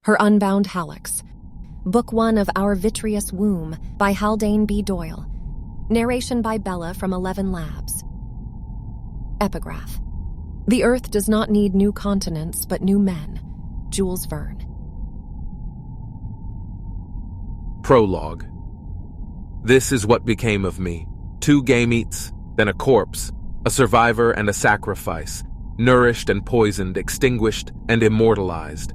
Her Unbound Hallux. Book 1 of Our Vitreous Womb by Haldane B. Doyle. Narration by Bella from 11 Labs. Epigraph. The Earth does not need new continents, but new men. Jules Verne. Prologue. This is what became of me. 2 gametes, then a corpse, a survivor and a sacrifice, nourished and poisoned, extinguished and immortalized.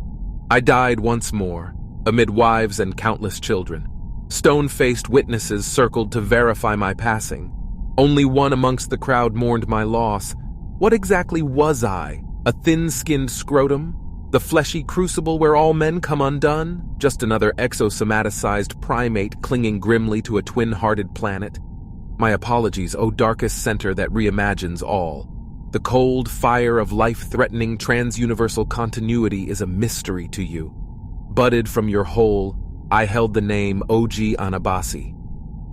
I died once more, amid wives and countless children. Stone-faced witnesses circled to verify my passing. Only one amongst the crowd mourned my loss. What exactly was I? A thin-skinned scrotum? The fleshy crucible where all men come undone? Just another exosomaticized primate clinging grimly to a twin-hearted planet? My apologies, O darkest center that reimagines all. The cold fire of life-threatening trans-universal continuity is a mystery to you. Budded from your hole, I held the name Miobeth Anabasi.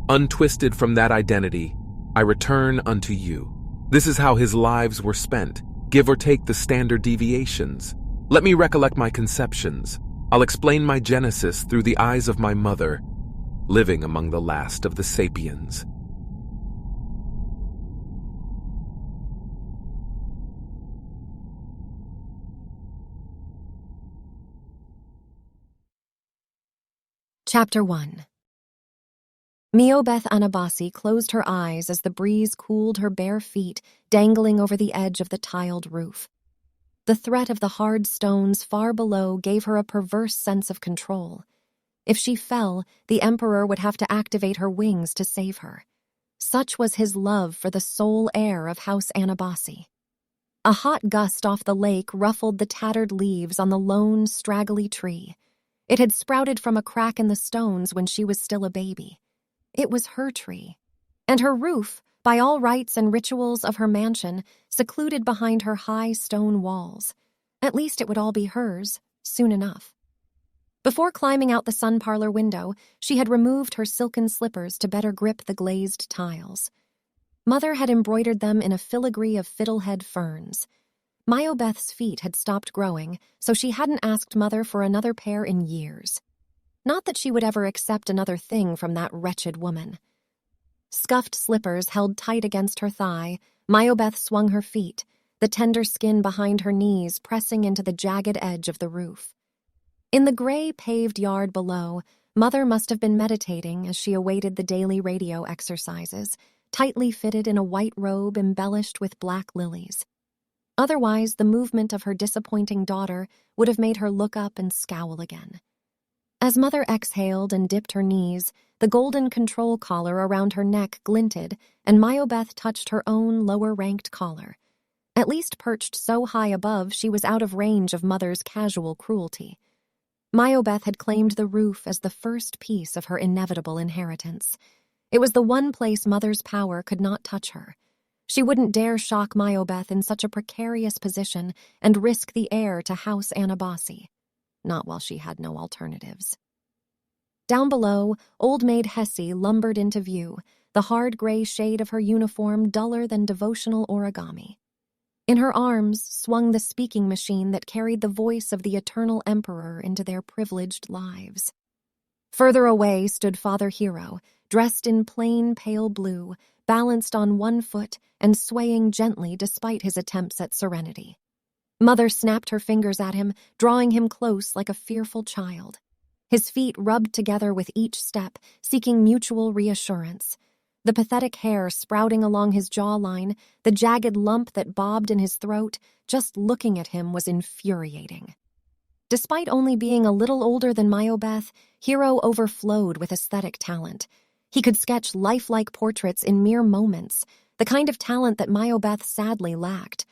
Untwisted from that identity, I return unto you. This is how his lives were spent, give or take the standard deviations. Let me recollect my conceptions. I'll explain my genesis through the eyes of my mother, living among the last of the sapiens. Chapter 1. Miobeth Anabasi closed her eyes as the breeze cooled her bare feet dangling over the edge of the tiled roof. The threat of the hard stones far below gave her a perverse sense of control. If she fell, the Emperor would have to activate her wings to save her. Such was his love for the sole heir of House Anabasi. A hot gust off the lake ruffled the tattered leaves on the lone, straggly tree. It had sprouted from a crack in the stones when she was still a baby. It was her tree, and her roof, by all rites and rituals of her mansion, secluded behind her high stone walls. At least it would all be hers, soon enough. Before climbing out the sun parlor window, she had removed her silken slippers to better grip the glazed tiles. Mother had embroidered them in a filigree of fiddlehead ferns. Miobeth's feet had stopped growing, so she hadn't asked Mother for another pair in years. Not that she would ever accept another thing from that wretched woman. Scuffed slippers held tight against her thigh, Miobeth swung her feet, the tender skin behind her knees pressing into the jagged edge of the roof. In the gray paved yard below, Mother must have been meditating as she awaited the daily radio exercises, tightly fitted in a white robe embellished with black lilies. Otherwise, the movement of her disappointing daughter would have made her look up and scowl again. As Mother exhaled and dipped her knees, the golden control collar around her neck glinted, and Miobeth touched her own lower-ranked collar. At least perched so high above, she was out of range of Mother's casual cruelty. Miobeth had claimed the roof as the first piece of her inevitable inheritance. It was the one place Mother's power could not touch her. She wouldn't dare shock Miobeth in such a precarious position and risk the heir to House Anabasi. Not while she had no alternatives. Down below, Old Maid Hessie lumbered into view, the hard gray shade of her uniform duller than devotional origami. In her arms swung the speaking machine that carried the voice of the eternal Emperor into their privileged lives. Further away stood Father Hero, dressed in plain pale blue, balanced on one foot and swaying gently despite his attempts at serenity. Mother snapped her fingers at him, drawing him close like a fearful child. His feet rubbed together with each step, seeking mutual reassurance. The pathetic hair sprouting along his jawline, the jagged lump that bobbed in his throat, just looking at him was infuriating. Despite only being a little older than Miobeth, Hero overflowed with aesthetic talent. He could sketch lifelike portraits in mere moments, the kind of talent that Miobeth sadly lacked.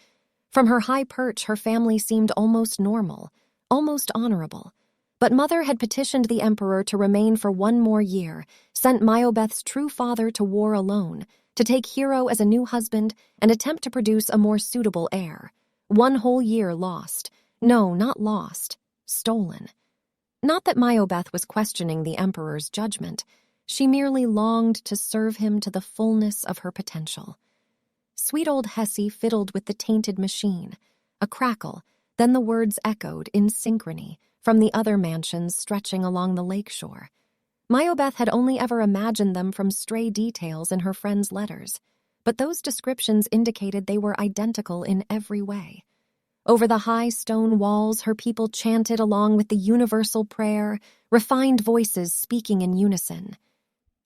From her high perch, her family seemed almost normal, almost honorable. But Mother had petitioned the Emperor to remain for one more year, sent Miobeth's true father to war alone, to take Hero as a new husband and attempt to produce a more suitable heir. 1 whole year lost. No, not lost. Stolen. Not that Miobeth was questioning the Emperor's judgment. She merely longed to serve him to the fullness of her potential. Sweet old Hessie fiddled with the tainted machine. A crackle, then the words echoed in synchrony, from the other mansions stretching along the lakeshore. Miobeth had only ever imagined them from stray details in her friends' letters, but those descriptions indicated they were identical in every way. Over the high stone walls, her people chanted along with the universal prayer, refined voices speaking in unison.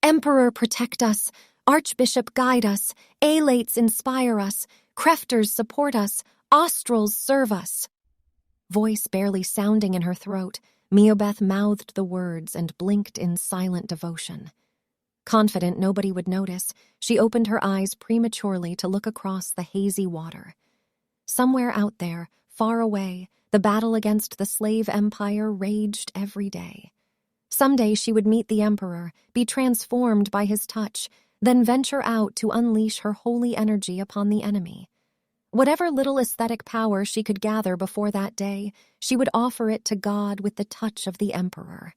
Emperor, protect us. Archbishop, guide us. Alates, inspire us. Crefters, support us. Australs, serve us. Voice barely sounding in her throat, Miobeth mouthed the words and blinked in silent devotion. Confident nobody would notice, she opened her eyes prematurely to look across the hazy water. Somewhere out there, far away, the battle against the slave empire raged every day. Someday she would meet the emperor, be transformed by his touch, then venture out to unleash her holy energy upon the enemy. Whatever little aesthetic power she could gather before that day, she would offer it to God with the touch of the emperor.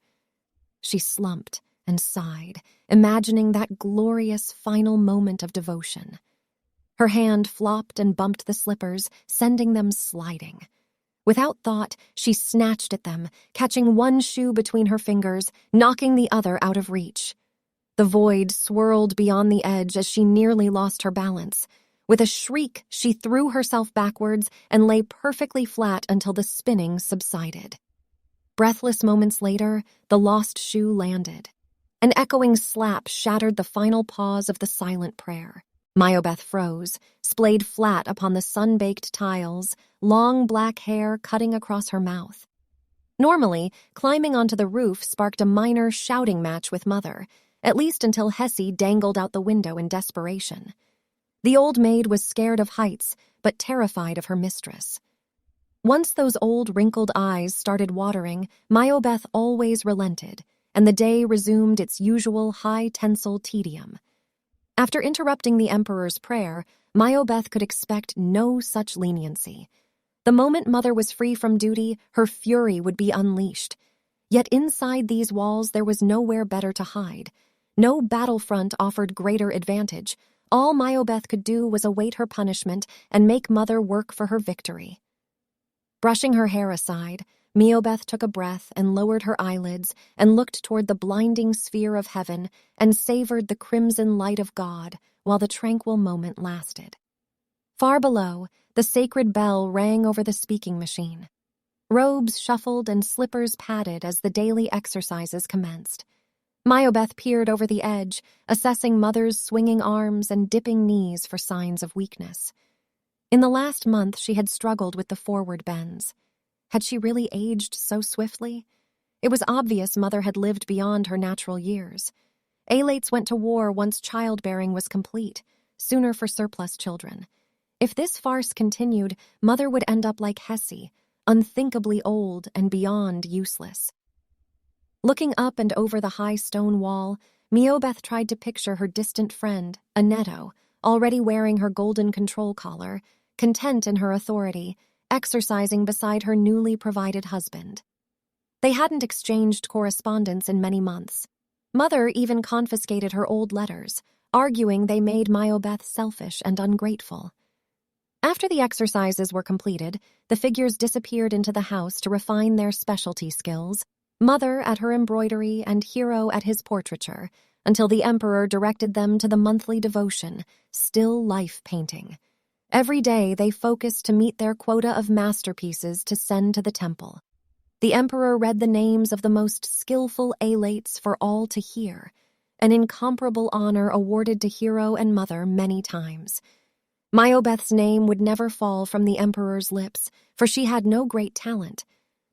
She slumped and sighed, imagining that glorious final moment of devotion. Her hand flopped and bumped the slippers, sending them sliding. Without thought, she snatched at them, catching one shoe between her fingers, knocking the other out of reach. The void swirled beyond the edge as she nearly lost her balance. With a shriek, she threw herself backwards and lay perfectly flat until the spinning subsided. Breathless moments later, the lost shoe landed. An echoing slap shattered the final pause of the silent prayer. Miobeth froze, splayed flat upon the sun-baked tiles, long black hair cutting across her mouth. Normally, climbing onto the roof sparked a minor shouting match with Mother, at least until Hessie dangled out the window in desperation. The old maid was scared of heights, but terrified of her mistress. Once those old wrinkled eyes started watering, Miobeth always relented, and the day resumed its usual high-tensile tedium. After interrupting the emperor's prayer, Miobeth could expect no such leniency. The moment Mother was free from duty, her fury would be unleashed. Yet inside these walls there was nowhere better to hide. No battlefront offered greater advantage. All Miobeth could do was await her punishment and make Mother work for her victory. Brushing her hair aside, Miobeth took a breath and lowered her eyelids and looked toward the blinding sphere of heaven and savored the crimson light of God while the tranquil moment lasted. Far below, the sacred bell rang over the speaking machine. Robes shuffled and slippers padded as the daily exercises commenced. Miobeth peered over the edge, assessing Mother's swinging arms and dipping knees for signs of weakness. In the last month, she had struggled with the forward bends. Had she really aged so swiftly? It was obvious Mother had lived beyond her natural years. Alates went to war once childbearing was complete, sooner for surplus children. If this farce continued, Mother would end up like Hessie, unthinkably old and beyond useless. Looking up and over the high stone wall, Miobeth tried to picture her distant friend, Annetto, already wearing her golden control collar, content in her authority, exercising beside her newly provided husband. They hadn't exchanged correspondence in many months. Mother even confiscated her old letters, arguing they made Miobeth selfish and ungrateful. After the exercises were completed, the figures disappeared into the house to refine their specialty skills, Mother at her embroidery and Hero at his portraiture, until the Emperor directed them to the monthly devotion, still life painting. Every day they focused to meet their quota of masterpieces to send to the temple. The Emperor read the names of the most skillful alates for all to hear, an incomparable honor awarded to Hero and Mother many times. Miobeth's name would never fall from the Emperor's lips, for she had no great talent,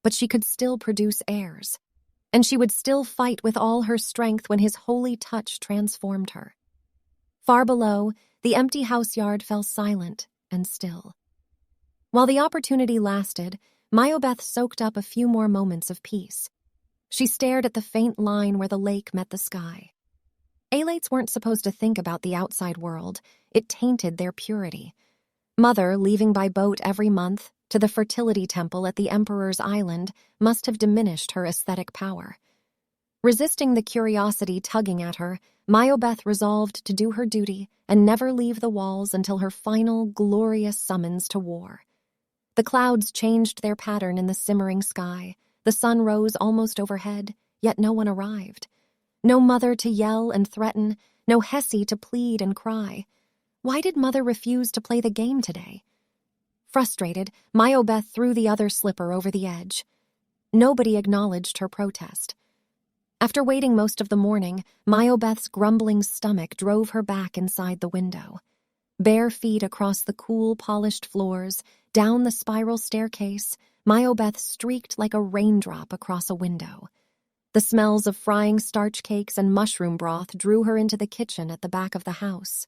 but she could still produce heirs, and she would still fight with all her strength when his holy touch transformed her. Far below, the empty houseyard fell silent and still. While the opportunity lasted, Miobeth soaked up a few more moments of peace. She stared at the faint line where the lake met the sky. Alates weren't supposed to think about the outside world. It tainted their purity. Mother, leaving by boat every month to the fertility temple at the Emperor's Island, must have diminished her aesthetic power. Resisting the curiosity tugging at her, Miobeth resolved to do her duty and never leave the walls until her final, glorious summons to war. The clouds changed their pattern in the simmering sky, The sun rose almost overhead, yet no one arrived. No mother to yell and threaten, no Hessie to plead and cry. Why did Mother refuse to play the game today? Frustrated, Miobeth threw the other slipper over the edge. Nobody acknowledged her protest. After waiting most of the morning, Miobeth's grumbling stomach drove her back inside the window. Bare feet across the cool, polished floors, down the spiral staircase, Miobeth streaked like a raindrop across a window. The smells of frying starch cakes and mushroom broth drew her into the kitchen at the back of the house.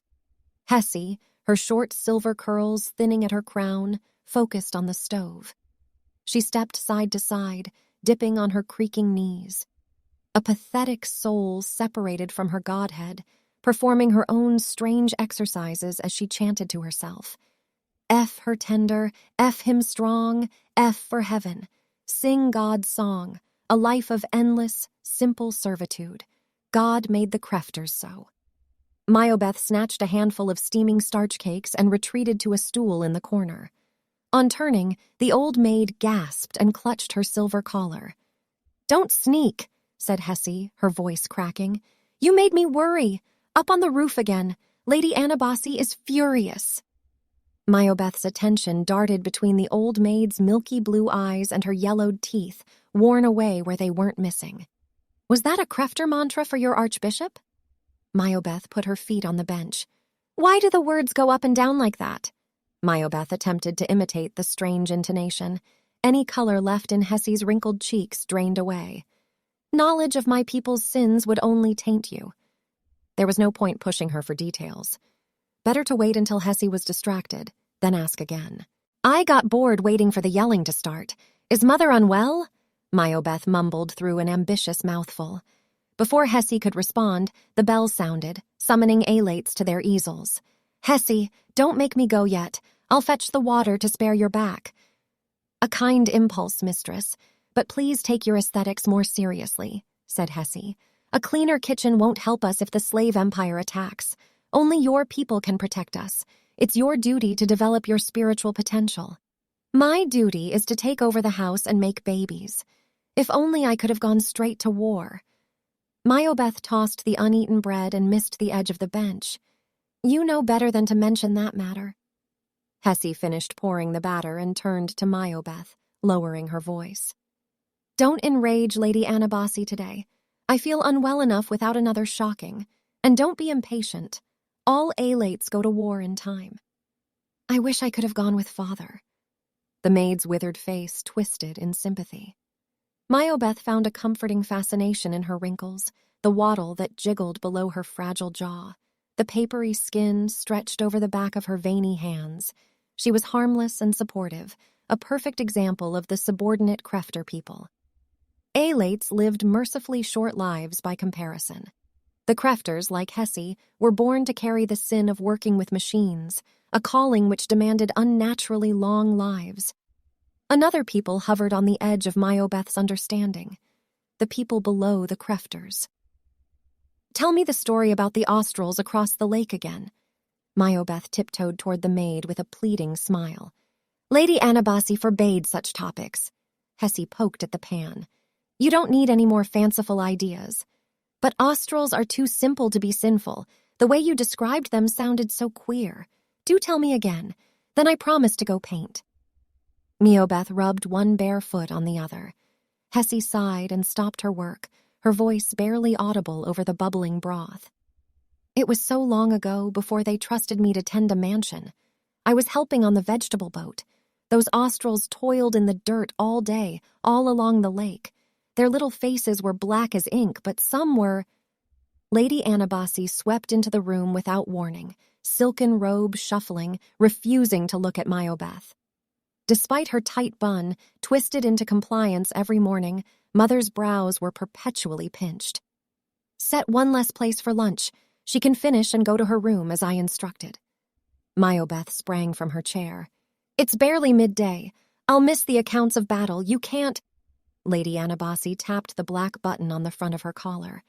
Hessie, her short silver curls thinning at her crown, focused on the stove. She stepped side to side, dipping on her creaking knees. A pathetic soul separated from her godhead, performing her own strange exercises as she chanted to herself. F her tender, F him strong, F for heaven. Sing God's song, a life of endless, simple servitude. God made the crefters so. Miobeth snatched a handful of steaming starch cakes and retreated to a stool in the corner. On turning, the old maid gasped and clutched her silver collar. "Don't sneak," said Hessie, her voice cracking. "You made me worry. Up on the roof again. Lady Anabasi is furious." Miobeth's attention darted between the old maid's milky blue eyes and her yellowed teeth, worn away where they weren't missing. "Was that a crefter mantra for your archbishop?" Miobeth put her feet on the bench. "Why do the words go up and down like that?" Miobeth attempted to imitate the strange intonation. Any color left in Hessie's wrinkled cheeks drained away. "Knowledge of my people's sins would only taint you." There was no point pushing her for details. Better to wait until Hessie was distracted, then ask again. "I got bored waiting for the yelling to start. Is Mother unwell?" Miobeth mumbled through an ambitious mouthful. Before Hessie could respond, the bell sounded, summoning alates to their easels. "Hessie, don't make me go yet. I'll fetch the water to spare your back." "A kind impulse, mistress, but please take your aesthetics more seriously," said Hessie. "A cleaner kitchen won't help us if the slave empire attacks. Only your people can protect us. It's your duty to develop your spiritual potential. My duty is to take over the house and make babies. If only I could have gone straight to war." Miobeth tossed the uneaten bread and missed the edge of the bench. "You know better than to mention that matter." Hessie finished pouring the batter and turned to Miobeth, lowering her voice. "Don't enrage Lady Anabasi today. I feel unwell enough without another shocking. And don't be impatient. All alates go to war in time." "I wish I could have gone with Father." The maid's withered face twisted in sympathy. Miobeth found a comforting fascination in her wrinkles, the wattle that jiggled below her fragile jaw, the papery skin stretched over the back of her veiny hands. She was harmless and supportive, a perfect example of the subordinate crefter people. Alates lived mercifully short lives by comparison. The crefters, like Hessie, were born to carry the sin of working with machines, a calling which demanded unnaturally long lives. Another people hovered on the edge of Miobeth's understanding, the people below the crefters. "Tell me the story about the Australs across the lake again." Miobeth tiptoed toward the maid with a pleading smile. "Lady Anabasi forbade such topics." Hessie poked at the pan. "You don't need any more fanciful ideas. But Australs are too simple to be sinful. The way you described them sounded so queer. Do tell me again. Then I promise to go paint." Miobeth rubbed one bare foot on the other. Hessie sighed and stopped her work, her voice barely audible over the bubbling broth. "It was so long ago, before they trusted me to tend a mansion. I was helping on the vegetable boat. Those Australs toiled in the dirt all day, all along the lake. Their little faces were black as ink, but some were—" Lady Anabasi swept into the room without warning, silken robe shuffling, refusing to look at Miobeth. Despite her tight bun, twisted into compliance every morning, Mother's brows were perpetually pinched. "Set one less place for lunch. She can finish and go to her room as I instructed." Miobeth sprang from her chair. "It's barely midday. I'll miss the accounts of battle. You can't—" Lady Anabasi tapped the black button on the front of her collar.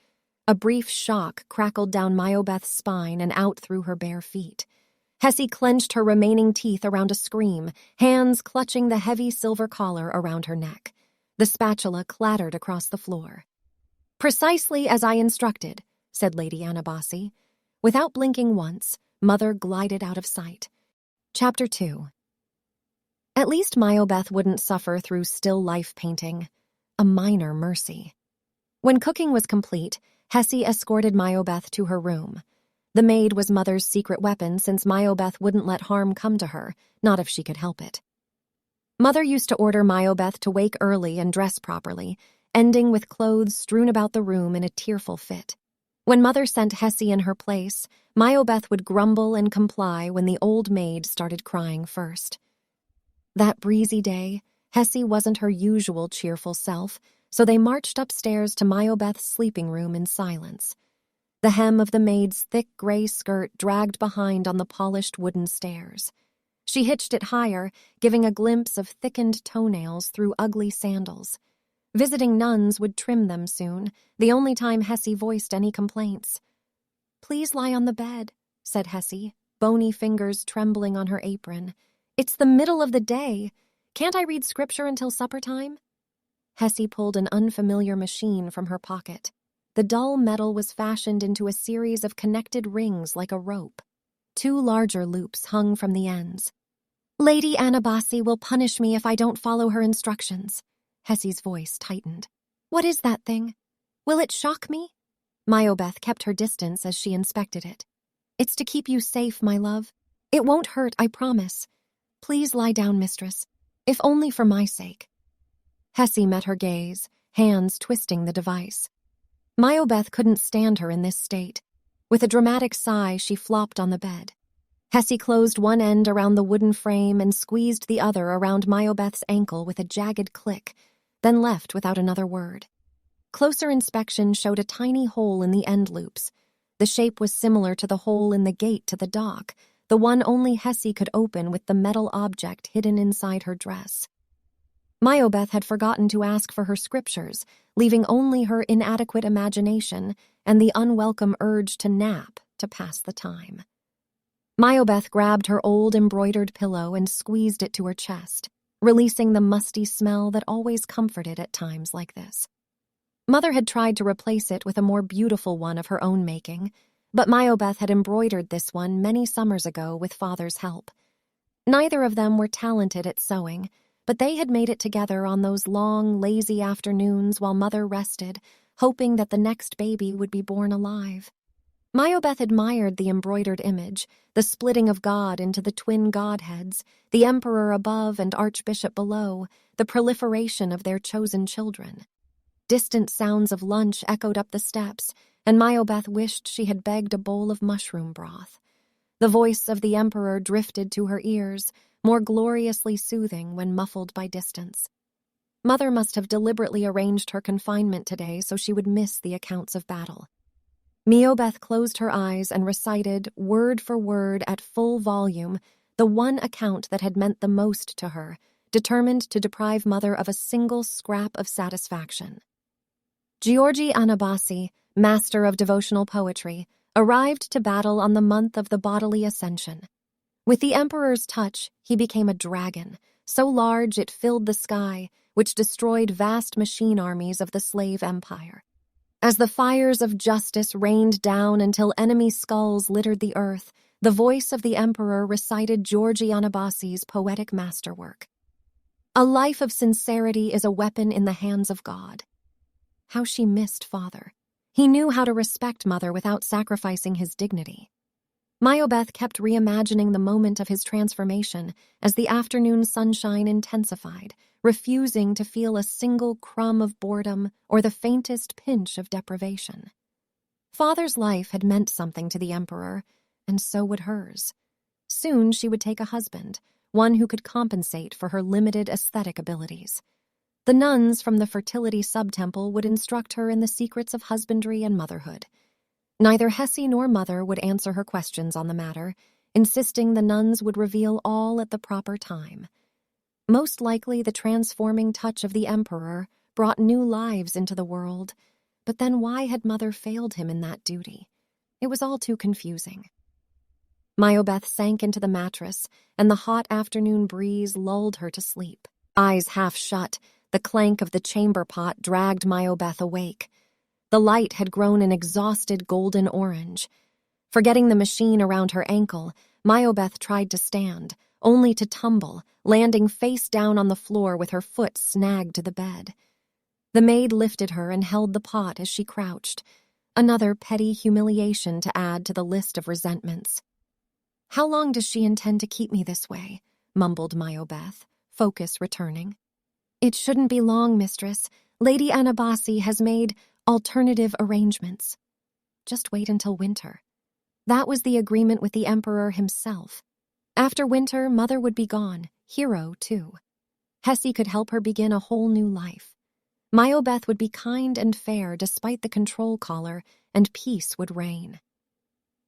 A brief shock crackled down Miobeth's spine and out through her bare feet. Hessie clenched her remaining teeth around a scream, hands clutching the heavy silver collar around her neck. The spatula clattered across the floor. "Precisely as I instructed," said Lady Anabasi. Without blinking once, Mother glided out of sight. Chapter 2. At least Miobeth wouldn't suffer through still life painting. A minor mercy. When cooking was complete, Hessie escorted Miobeth to her room. The maid was Mother's secret weapon since Miobeth wouldn't let harm come to her, not if she could help it. Mother used to order Miobeth to wake early and dress properly, ending with clothes strewn about the room in a tearful fit. When Mother sent Hessie in her place, Miobeth would grumble and comply when the old maid started crying first. That breezy day, Hessie wasn't her usual cheerful self, so they marched upstairs to Miobeth's sleeping room in silence. The hem of the maid's thick gray skirt dragged behind on the polished wooden stairs. She hitched it higher, giving a glimpse of thickened toenails through ugly sandals. Visiting nuns would trim them soon, the only time Hessie voiced any complaints. "Please lie on the bed," said Hessie, bony fingers trembling on her apron. "It's the middle of the day. Can't I read scripture until supper time?" Hessie pulled an unfamiliar machine from her pocket. The dull metal was fashioned into a series of connected rings like a rope. 2 larger loops hung from the ends. "Lady Anabasi will punish me if I don't follow her instructions." Hessie's voice tightened. "What is that thing? Will it shock me?" Miobeth kept her distance as she inspected it. "It's to keep you safe, my love. It won't hurt, I promise. Please lie down, mistress, if only for my sake." Hessie met her gaze, hands twisting the device. Miobeth couldn't stand her in this state. With a dramatic sigh, she flopped on the bed. Hessie closed one end around the wooden frame and squeezed the other around Miobeth's ankle with a jagged click, then left without another word. Closer inspection showed a tiny hole in the end loops. The shape was similar to the hole in the gate to the dock, the one only Hessie could open with the metal object hidden inside her dress. Miobeth had forgotten to ask for her scriptures, leaving only her inadequate imagination and the unwelcome urge to nap to pass the time. Miobeth grabbed her old embroidered pillow and squeezed it to her chest, releasing the musty smell that always comforted at times like this. Mother had tried to replace it with a more beautiful one of her own making, but Miobeth had embroidered this one many summers ago with Father's help. Neither of them were talented at sewing, but they had made it together on those long, lazy afternoons while Mother rested, hoping that the next baby would be born alive. Miobeth admired the embroidered image, the splitting of God into the twin godheads, the emperor above and archbishop below, the proliferation of their chosen children. Distant sounds of lunch echoed up the steps, and Miobeth wished she had begged a bowl of mushroom broth. The voice of the emperor drifted to her ears, more gloriously soothing when muffled by distance. Mother must have deliberately arranged her confinement today so she would miss the accounts of battle. Miobeth closed her eyes and recited, word for word at full volume, the one account that had meant the most to her, determined to deprive Mother of a single scrap of satisfaction. Georgi Anabasi, master of devotional poetry, arrived to battle on the month of the bodily ascension. With the emperor's touch, he became a dragon, so large it filled the sky, which destroyed vast machine armies of the slave empire. As the fires of justice rained down until enemy skulls littered the earth, the voice of the emperor recited Georgi Anabasi's poetic masterwork. "A life of sincerity is a weapon in the hands of God." How she missed Father. He knew how to respect Mother without sacrificing his dignity. Miobeth kept reimagining the moment of his transformation as the afternoon sunshine intensified, refusing to feel a single crumb of boredom or the faintest pinch of deprivation. Father's life had meant something to the emperor, and so would hers. Soon she would take a husband, one who could compensate for her limited aesthetic abilities. The nuns from the fertility subtemple would instruct her in the secrets of husbandry and motherhood. Neither Hessie nor Mother would answer her questions on the matter, insisting the nuns would reveal all at the proper time. Most likely the transforming touch of the emperor brought new lives into the world, but then why had Mother failed him in that duty? It was all too confusing. Miobeth sank into the mattress, and the hot afternoon breeze lulled her to sleep. Eyes half shut, The clank of the chamber pot dragged Miobeth awake. The light had grown an exhausted golden orange. Forgetting the machine around her ankle, Miobeth tried to stand, only to tumble, landing face down on the floor with her foot snagged to the bed. The maid lifted her and held the pot as she crouched, another petty humiliation to add to the list of resentments. "How long does she intend to keep me this way?" mumbled Miobeth, focus returning. "It shouldn't be long, mistress. Lady Anabasi has made alternative arrangements. Just wait until winter." That was the agreement with the Emperor himself. After winter, Mother would be gone, Hero too. Hessie could help her begin a whole new life. Miobeth would be kind and fair despite the control collar, and peace would reign.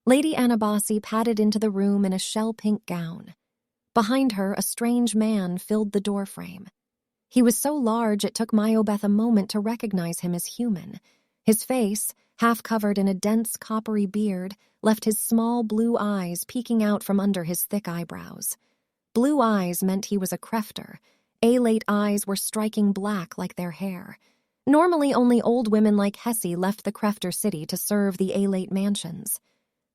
Lady Anabasi padded into the room in a shell-pink gown. Behind her, a strange man filled the doorframe. He was so large it took Miobeth a moment to recognize him as human. His face, half covered in a dense coppery beard, left his small blue eyes peeking out from under his thick eyebrows. Blue eyes meant he was a crefter. Alate eyes were striking black like their hair. Normally only old women like Hessie left the crefter city to serve the Alate mansions.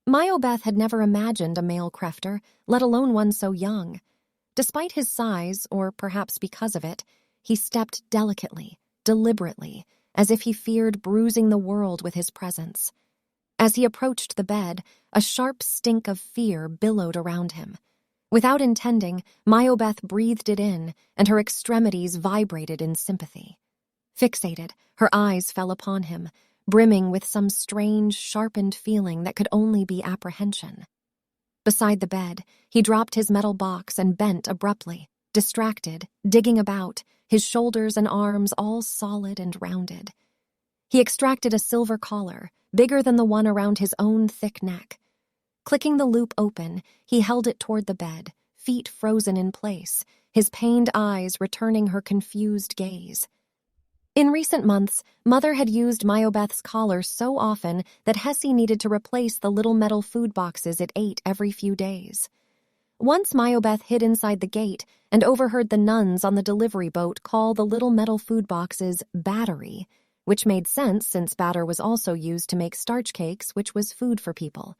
Miobeth had never imagined a male crefter, let alone one so young. Despite his size, or perhaps because of it, he stepped delicately, deliberately, as if he feared bruising the world with his presence. As he approached the bed, a sharp stink of fear billowed around him. Without intending, Miobeth breathed it in, and her extremities vibrated in sympathy. Fixated, her eyes fell upon him, brimming with some strange, sharpened feeling that could only be apprehension. Beside the bed, he dropped his metal box and bent abruptly, distracted, digging about, his shoulders and arms all solid and rounded. He extracted a silver collar, bigger than the one around his own thick neck. Clicking the loop open, he held it toward the bed, feet frozen in place, his pained eyes returning her confused gaze. In recent months, Mother had used Miobeth's collar so often that Hessie needed to replace the little metal food boxes it ate every few days. Once Miobeth hid inside the gate and overheard the nuns on the delivery boat call the little metal food boxes battery, which made sense since batter was also used to make starch cakes, which was food for people.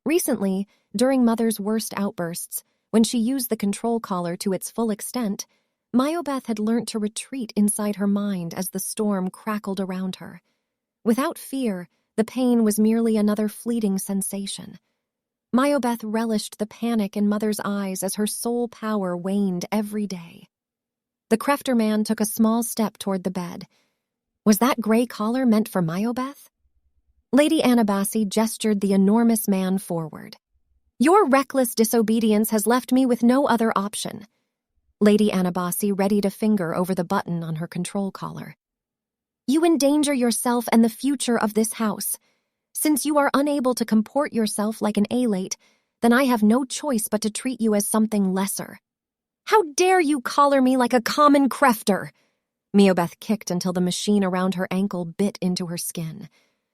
Recently, during Mother's worst outbursts, when she used the control collar to its full extent, Miobeth had learnt to retreat inside her mind as the storm crackled around her. Without fear, the pain was merely another fleeting sensation. Miobeth relished the panic in Mother's eyes as her soul power waned every day. The crefter man took a small step toward the bed. Was that gray collar meant for Miobeth? Lady Anabasi gestured the enormous man forward. "Your reckless disobedience has left me with no other option." Lady Anabasi readied a finger over the button on her control collar. "You endanger yourself and the future of this house. Since you are unable to comport yourself like an Alate, then I have no choice but to treat you as something lesser." "How dare you collar me like a common crefter!" Miobeth kicked until the machine around her ankle bit into her skin.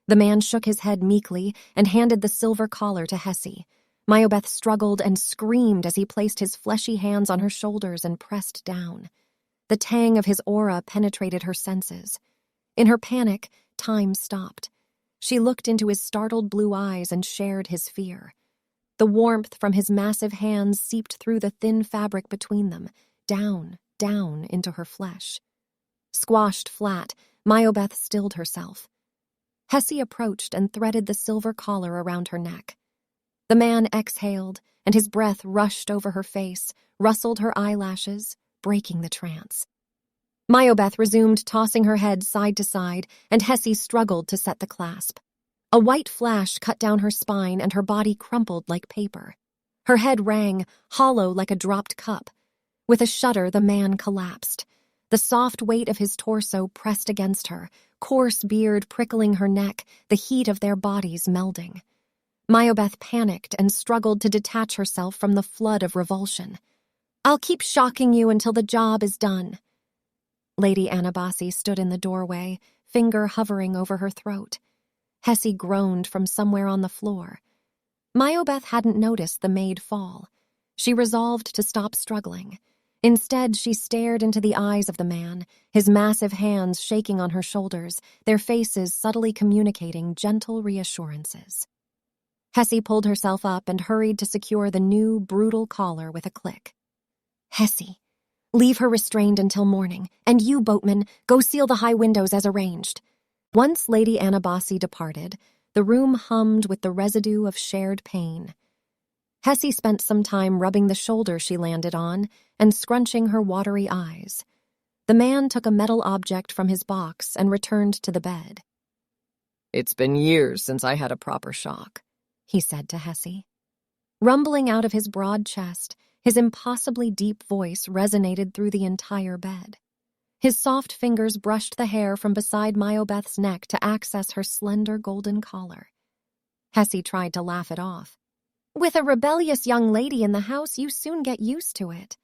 The man shook his head meekly and handed the silver collar to Hessie. Miobeth struggled and screamed as he placed his fleshy hands on her shoulders and pressed down. The tang of his aura penetrated her senses. In her panic, time stopped. She looked into his startled blue eyes and shared his fear. The warmth from his massive hands seeped through the thin fabric between them, down into her flesh. Squashed flat, Miobeth stilled herself. Hessie approached and threaded the silver collar around her neck. The man exhaled, and his breath rushed over her face, rustled her eyelashes, breaking the trance. Miobeth resumed tossing her head side to side, and Hessie struggled to set the clasp. A white flash cut down her spine, and her body crumpled like paper. Her head rang, hollow like a dropped cup. With a shudder, the man collapsed. The soft weight of his torso pressed against her, coarse beard prickling her neck, the heat of their bodies melding. Miobeth panicked and struggled to detach herself from the flood of revulsion. "I'll keep shocking you until the job is done." Lady Anabasi stood in the doorway, finger hovering over her throat. Hessie groaned from somewhere on the floor. Miobeth hadn't noticed the maid fall. She resolved to stop struggling. Instead, she stared into the eyes of the man, his massive hands shaking on her shoulders, their faces subtly communicating gentle reassurances. Hessie pulled herself up and hurried to secure the new, brutal collar with a click. "Hessie, leave her restrained until morning, and you, boatman, go seal the high windows as arranged." Once Lady Anabasi departed, the room hummed with the residue of shared pain. Hessie spent some time rubbing the shoulder she landed on and scrunching her watery eyes. The man took a metal object from his box and returned to the bed. "It's been years since I had a proper shock," he said to Hessie. Rumbling out of his broad chest, his impossibly deep voice resonated through the entire bed. His soft fingers brushed the hair from beside Miobeth's neck to access her slender golden collar. Hessie tried to laugh it off. "With a rebellious young lady in the house, you soon get used to it."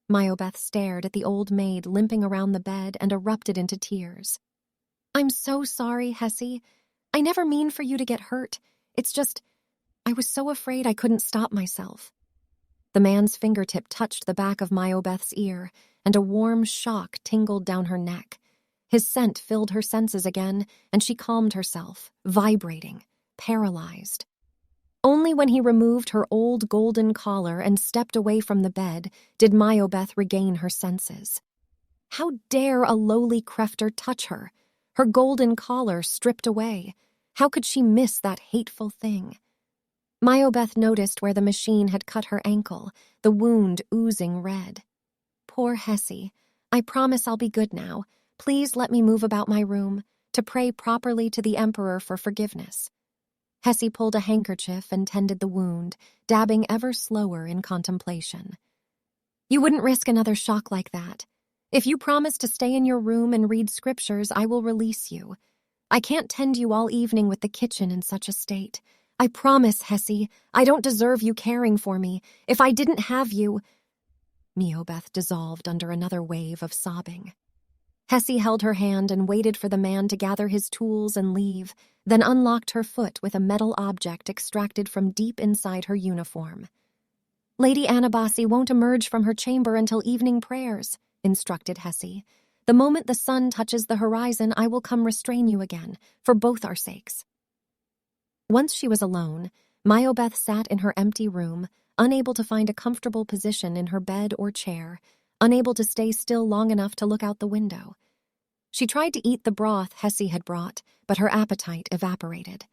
Miobeth stared at the old maid limping around the bed and erupted into tears. "I'm so sorry, Hessie. I never mean for you to get hurt. It's just, I was so afraid I couldn't stop myself." The man's fingertip touched the back of Miobeth's ear, and a warm shock tingled down her neck. His scent filled her senses again, and she calmed herself, vibrating, paralyzed. Only when he removed her old golden collar and stepped away from the bed did Miobeth regain her senses. How dare a lowly crefter touch her? Her golden collar stripped away. How could she miss that hateful thing? Miobeth noticed where the machine had cut her ankle, the wound oozing red. "Poor Hessie. I promise I'll be good now. Please let me move about my room, to pray properly to the Emperor for forgiveness." Hessie pulled a handkerchief and tended the wound, dabbing ever slower in contemplation. "You wouldn't risk another shock like that. If you promise to stay in your room and read scriptures, I will release you. I can't tend you all evening with the kitchen in such a state. I promise, Hessie, I don't deserve you caring for me. If I didn't have you—" Miobeth dissolved under another wave of sobbing. Hessie held her hand and waited for the man to gather his tools and leave, then unlocked her foot with a metal object extracted from deep inside her uniform. "Lady Anabasi won't emerge from her chamber until evening prayers," instructed Hessie. "The moment the sun touches the horizon, I will come restrain you again, for both our sakes." Once she was alone, Miobeth sat in her empty room, unable to find a comfortable position in her bed or chair, unable to stay still long enough to look out the window. She tried to eat the broth Hessie had brought, but her appetite evaporated.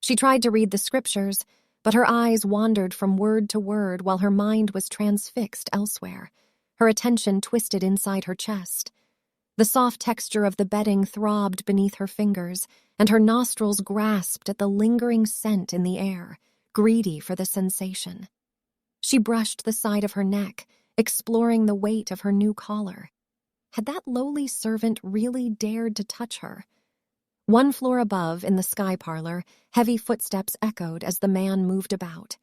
She tried to read the scriptures, but her eyes wandered from word to word while her mind was transfixed elsewhere, her attention twisted inside her chest. The soft texture of the bedding throbbed beneath her fingers, and her nostrils grasped at the lingering scent in the air, greedy for the sensation. She brushed the side of her neck, exploring the weight of her new collar. Had that lowly servant really dared to touch her? One floor above, in the sky parlor, heavy footsteps echoed as the man moved about.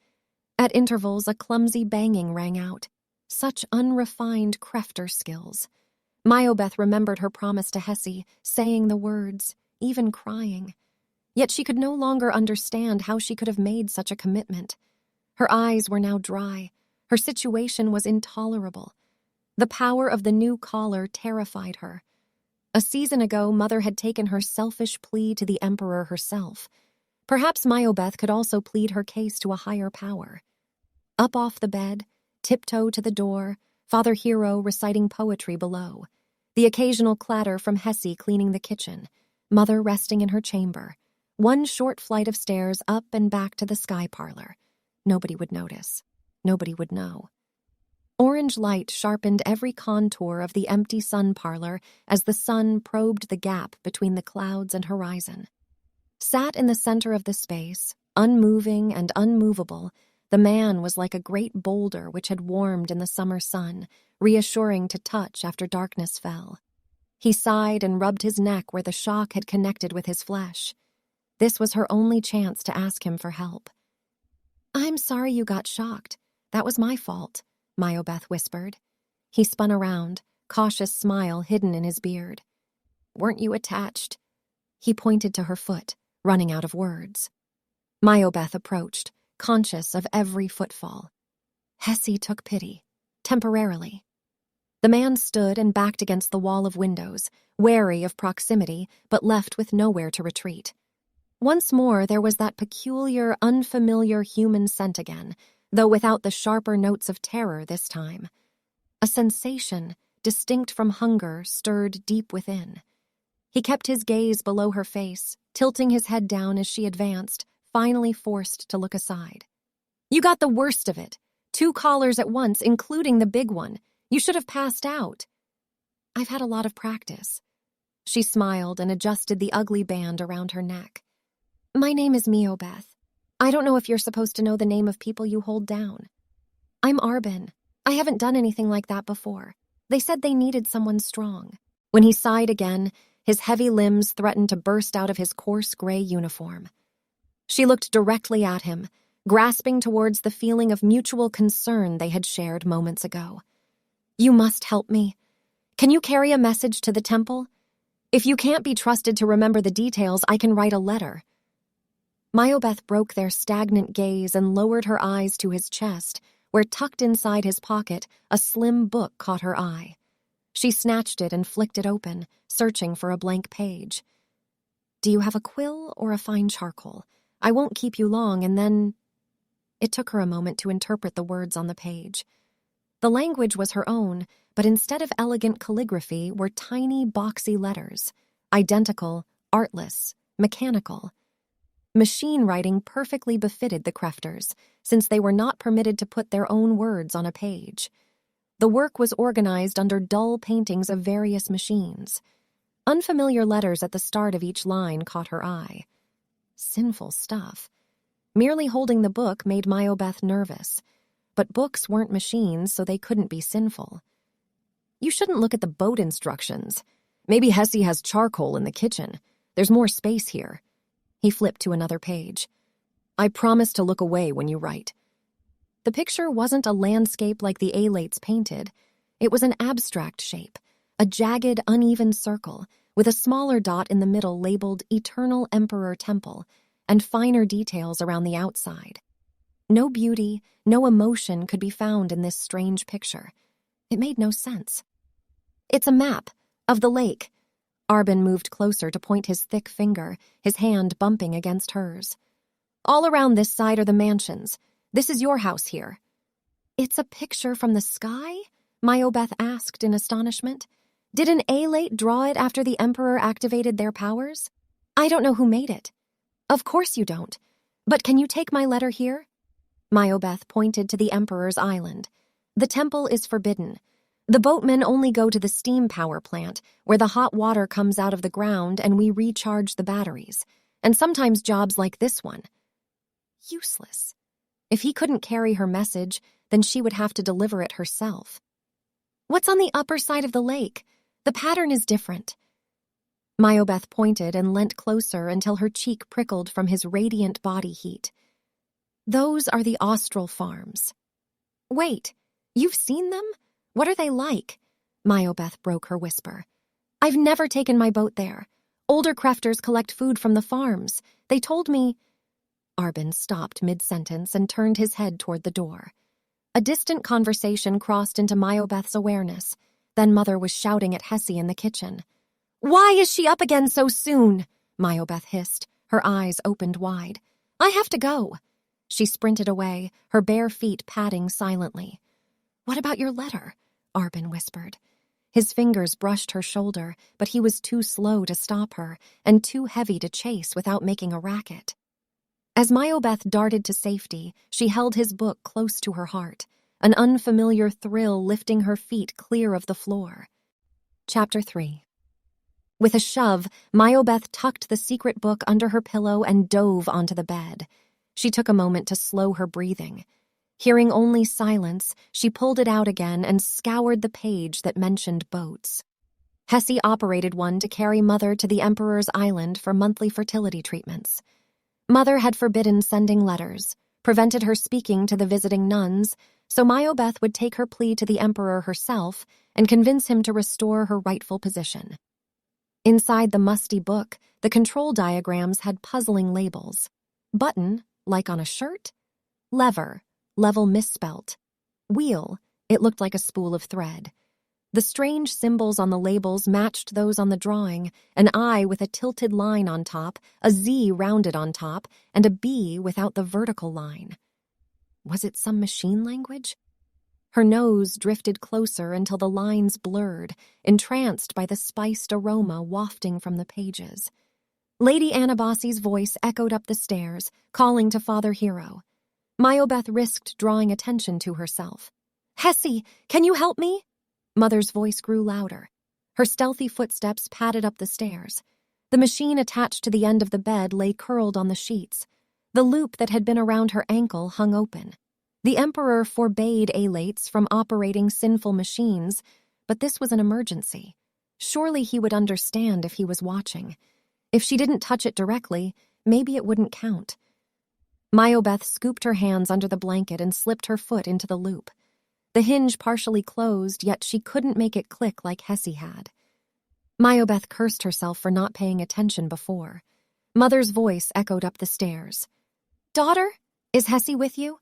At intervals, a clumsy banging rang out. Such unrefined crefter skills. Miobeth remembered her promise to Hessie, saying the words, even crying. Yet she could no longer understand how she could have made such a commitment. Her eyes were now dry. Her situation was intolerable. The power of the new collar terrified her. A season ago, Mother had taken her selfish plea to the Emperor herself. Perhaps Miobeth could also plead her case to a higher power. Up off the bed, tiptoe to the door, Father Hero reciting poetry below. The occasional clatter from Hessie cleaning the kitchen. Mother resting in her chamber. One short flight of stairs up and back to the sky parlor. Nobody would notice. Nobody would know. Orange light sharpened every contour of the empty sun parlor as the sun probed the gap between the clouds and horizon. Sat in the center of the space, unmoving and unmovable, the man was like a great boulder which had warmed in the summer sun, reassuring to touch after darkness fell. He sighed and rubbed his neck where the shock had connected with his flesh. This was her only chance to ask him for help. "I'm sorry you got shocked. That was my fault," Miobeth whispered. He spun around, cautious smile hidden in his beard. "Weren't you attached?" He pointed to her foot, running out of words. Miobeth approached, conscious of every footfall. Hessie took pity, temporarily. The man stood and backed against the wall of windows, wary of proximity, but left with nowhere to retreat. Once more, there was that peculiar, unfamiliar human scent again, though without the sharper notes of terror this time. A sensation, distinct from hunger, stirred deep within. He kept his gaze below her face, tilting his head down as she advanced, finally forced to look aside. "You got the worst of it. 2 callers at once, including the big one. You should have passed out." "I've had a lot of practice." She smiled and adjusted the ugly band around her neck. "My name is Miobeth. I don't know if you're supposed to know the name of people you hold down." "I'm Arbin. I haven't done anything like that before. They said they needed someone strong." When he sighed again, his heavy limbs threatened to burst out of his coarse gray uniform. She looked directly at him, grasping towards the feeling of mutual concern they had shared moments ago. "You must help me. Can you carry a message to the temple? If you can't be trusted to remember the details, I can write a letter." Miobeth broke their stagnant gaze and lowered her eyes to his chest, where tucked inside his pocket, a slim book caught her eye. She snatched it and flicked it open, searching for a blank page. "Do you have a quill or a fine charcoal? I won't keep you long, and then—" It took her a moment to interpret the words on the page. The language was her own, but instead of elegant calligraphy were tiny, boxy letters, identical, artless, mechanical. Machine writing perfectly befitted the Crefters, since they were not permitted to put their own words on a page. The work was organized under dull paintings of various machines. Unfamiliar letters at the start of each line caught her eye. Sinful stuff. Merely holding the book made Miobeth nervous. But books weren't machines, so they couldn't be sinful. "You shouldn't look at the boat instructions. Maybe Hessie has charcoal in the kitchen. There's more space here." He flipped to another page. "I promise to look away when you write." The picture wasn't a landscape like the Alates painted. It was an abstract shape, a jagged, uneven circle, with a smaller dot in the middle labeled Eternal Emperor Temple, and finer details around the outside. No beauty, no emotion could be found in this strange picture. It made no sense. "It's a map of the lake." Arbin moved closer to point his thick finger, his hand bumping against hers. "All around this side are the mansions. This is your house here." "It's a picture from the sky?" Miobeth asked in astonishment. "Did an Alate draw it after the Emperor activated their powers?" "I don't know who made it." "Of course you don't. But can you take my letter here?" Miobeth pointed to the Emperor's island. "The temple is forbidden. The boatmen only go to the steam power plant, where the hot water comes out of the ground and we recharge the batteries. And sometimes jobs like this one." Useless. If he couldn't carry her message, then she would have to deliver it herself. "What's on the upper side of the lake? The pattern is different." Miobeth pointed and leant closer until her cheek prickled from his radiant body heat. "Those are the Austral farms." "Wait, you've seen them? What are they like?" Miobeth broke her whisper. "I've never taken my boat there. Older Crefters collect food from the farms. They told me—" Arbin stopped mid-sentence and turned his head toward the door. A distant conversation crossed into Miobeth's awareness. Then Mother was shouting at Hessie in the kitchen. "Why is she up again so soon?" Miobeth hissed, her eyes opened wide. "I have to go." She sprinted away, her bare feet padding silently. "What about your letter?" Arbin whispered. His fingers brushed her shoulder, but he was too slow to stop her, and too heavy to chase without making a racket. As Miobeth darted to safety, she held his book close to her heart, an unfamiliar thrill lifting her feet clear of the floor. Chapter 3. With a shove, Miobeth tucked the secret book under her pillow and dove onto the bed. She took a moment to slow her breathing. Hearing only silence, she pulled it out again and scoured the page that mentioned boats. Hessie operated one to carry Mother to the Emperor's Island for monthly fertility treatments. Mother had forbidden sending letters, prevented her speaking to the visiting nuns, so Miobeth would take her plea to the Emperor herself and convince him to restore her rightful position. Inside the musty book, the control diagrams had puzzling labels. Button, like on a shirt. Lever, level misspelt. Wheel, it looked like a spool of thread. The strange symbols on the labels matched those on the drawing, an I with a tilted line on top, a Z rounded on top, and a B without the vertical line. Was it some machine language? Her nose drifted closer until the lines blurred, entranced by the spiced aroma wafting from the pages. Lady Anabasi's voice echoed up the stairs, calling to Father Hero. Miobeth risked drawing attention to herself. "Hessie, can you help me?" Mother's voice grew louder. Her stealthy footsteps padded up the stairs. The machine attached to the end of the bed lay curled on the sheets. The loop that had been around her ankle hung open. The Emperor forbade Alates from operating sinful machines, but this was an emergency. Surely he would understand if he was watching. If she didn't touch it directly, maybe it wouldn't count. Miobeth scooped her hands under the blanket and slipped her foot into the loop. The hinge partially closed, yet she couldn't make it click like Hessie had. Miobeth cursed herself for not paying attention before. Mother's voice echoed up the stairs. "Daughter, is Hessie with you?"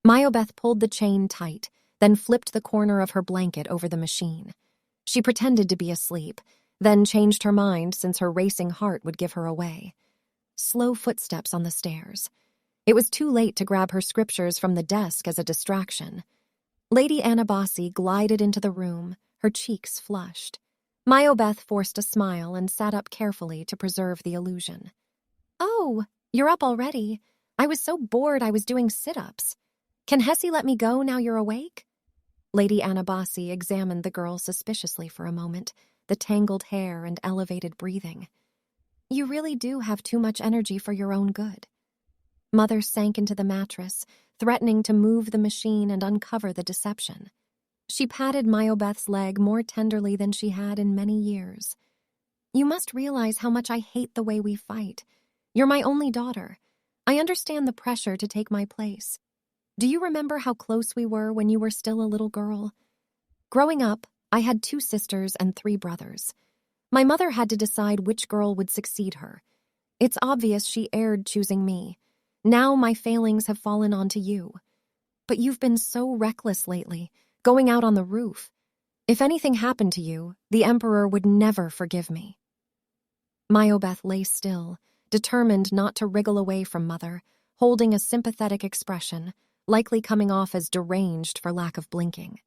Miobeth pulled the chain tight, then flipped the corner of her blanket over the machine. She pretended to be asleep, then changed her mind since her racing heart would give her away. Slow footsteps on the stairs. It was too late to grab her scriptures from the desk as a distraction. Lady Anabasi glided into the room, her cheeks flushed. Miobeth forced a smile and sat up carefully to preserve the illusion. "Oh, you're up already. I was so bored I was doing sit-ups. Can Hessie let me go now you're awake?" Lady Anabasi examined the girl suspiciously for a moment, the tangled hair and elevated breathing. "You really do have too much energy for your own good." Mother sank into the mattress, threatening to move the machine and uncover the deception. She patted Miobeth's leg more tenderly than she had in many years. "You must realize how much I hate the way we fight. You're my only daughter. I understand the pressure to take my place. Do you remember how close we were when you were still a little girl? Growing up, I had 2 sisters and 3 brothers. My mother had to decide which girl would succeed her. It's obvious she erred choosing me. Now my failings have fallen onto you. But you've been so reckless lately, going out on the roof. If anything happened to you, the Emperor would never forgive me." Miobeth lay still, determined not to wriggle away from Mother, holding a sympathetic expression, likely coming off as deranged for lack of blinking.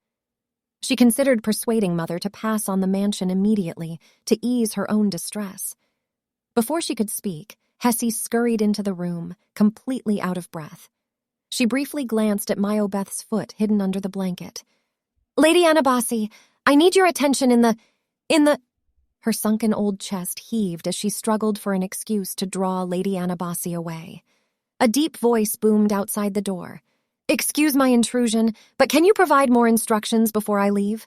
She considered persuading Mother to pass on the mansion immediately to ease her own distress. Before she could speak, Hessie scurried into the room, completely out of breath. She briefly glanced at Miobeth's foot hidden under the blanket. "Lady Anabasi, I need your attention in the... Her sunken old chest heaved as she struggled for an excuse to draw Lady Anabasi away. A deep voice boomed outside the door. "Excuse my intrusion, but can you provide more instructions before I leave?"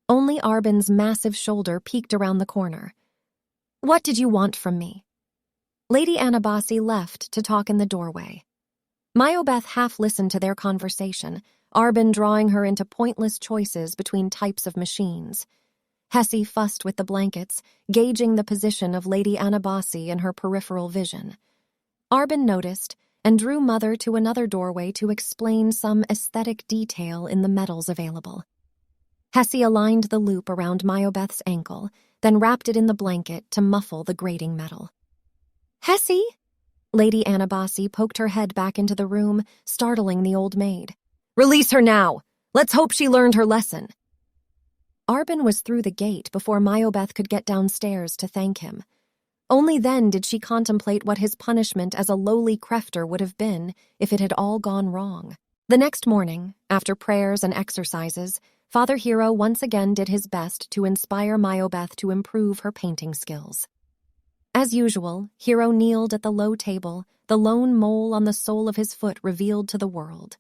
Only Arbin's massive shoulder peeked around the corner. "What did you want from me?" Lady Anabasi left to talk in the doorway. Miobeth half-listened to their conversation, Arbin drawing her into pointless choices between types of machines. Hessie fussed with the blankets, gauging the position of Lady Anabasi in her peripheral vision. Arbin noticed and drew Mother to another doorway to explain some aesthetic detail in the metals available. Hessie aligned the loop around Miobeth's ankle, then wrapped it in the blanket to muffle the grating metal. "Hessie?" Lady Anabasi poked her head back into the room, startling the old maid. "Release her now! Let's hope she learned her lesson." Arbin was through the gate before Miobeth could get downstairs to thank him. Only then did she contemplate what his punishment as a lowly crefter would have been if it had all gone wrong. The next morning, after prayers and exercises, Father Hero once again did his best to inspire Miobeth to improve her painting skills. As usual, Hero kneeled at the low table, the lone mole on the sole of his foot revealed to the world.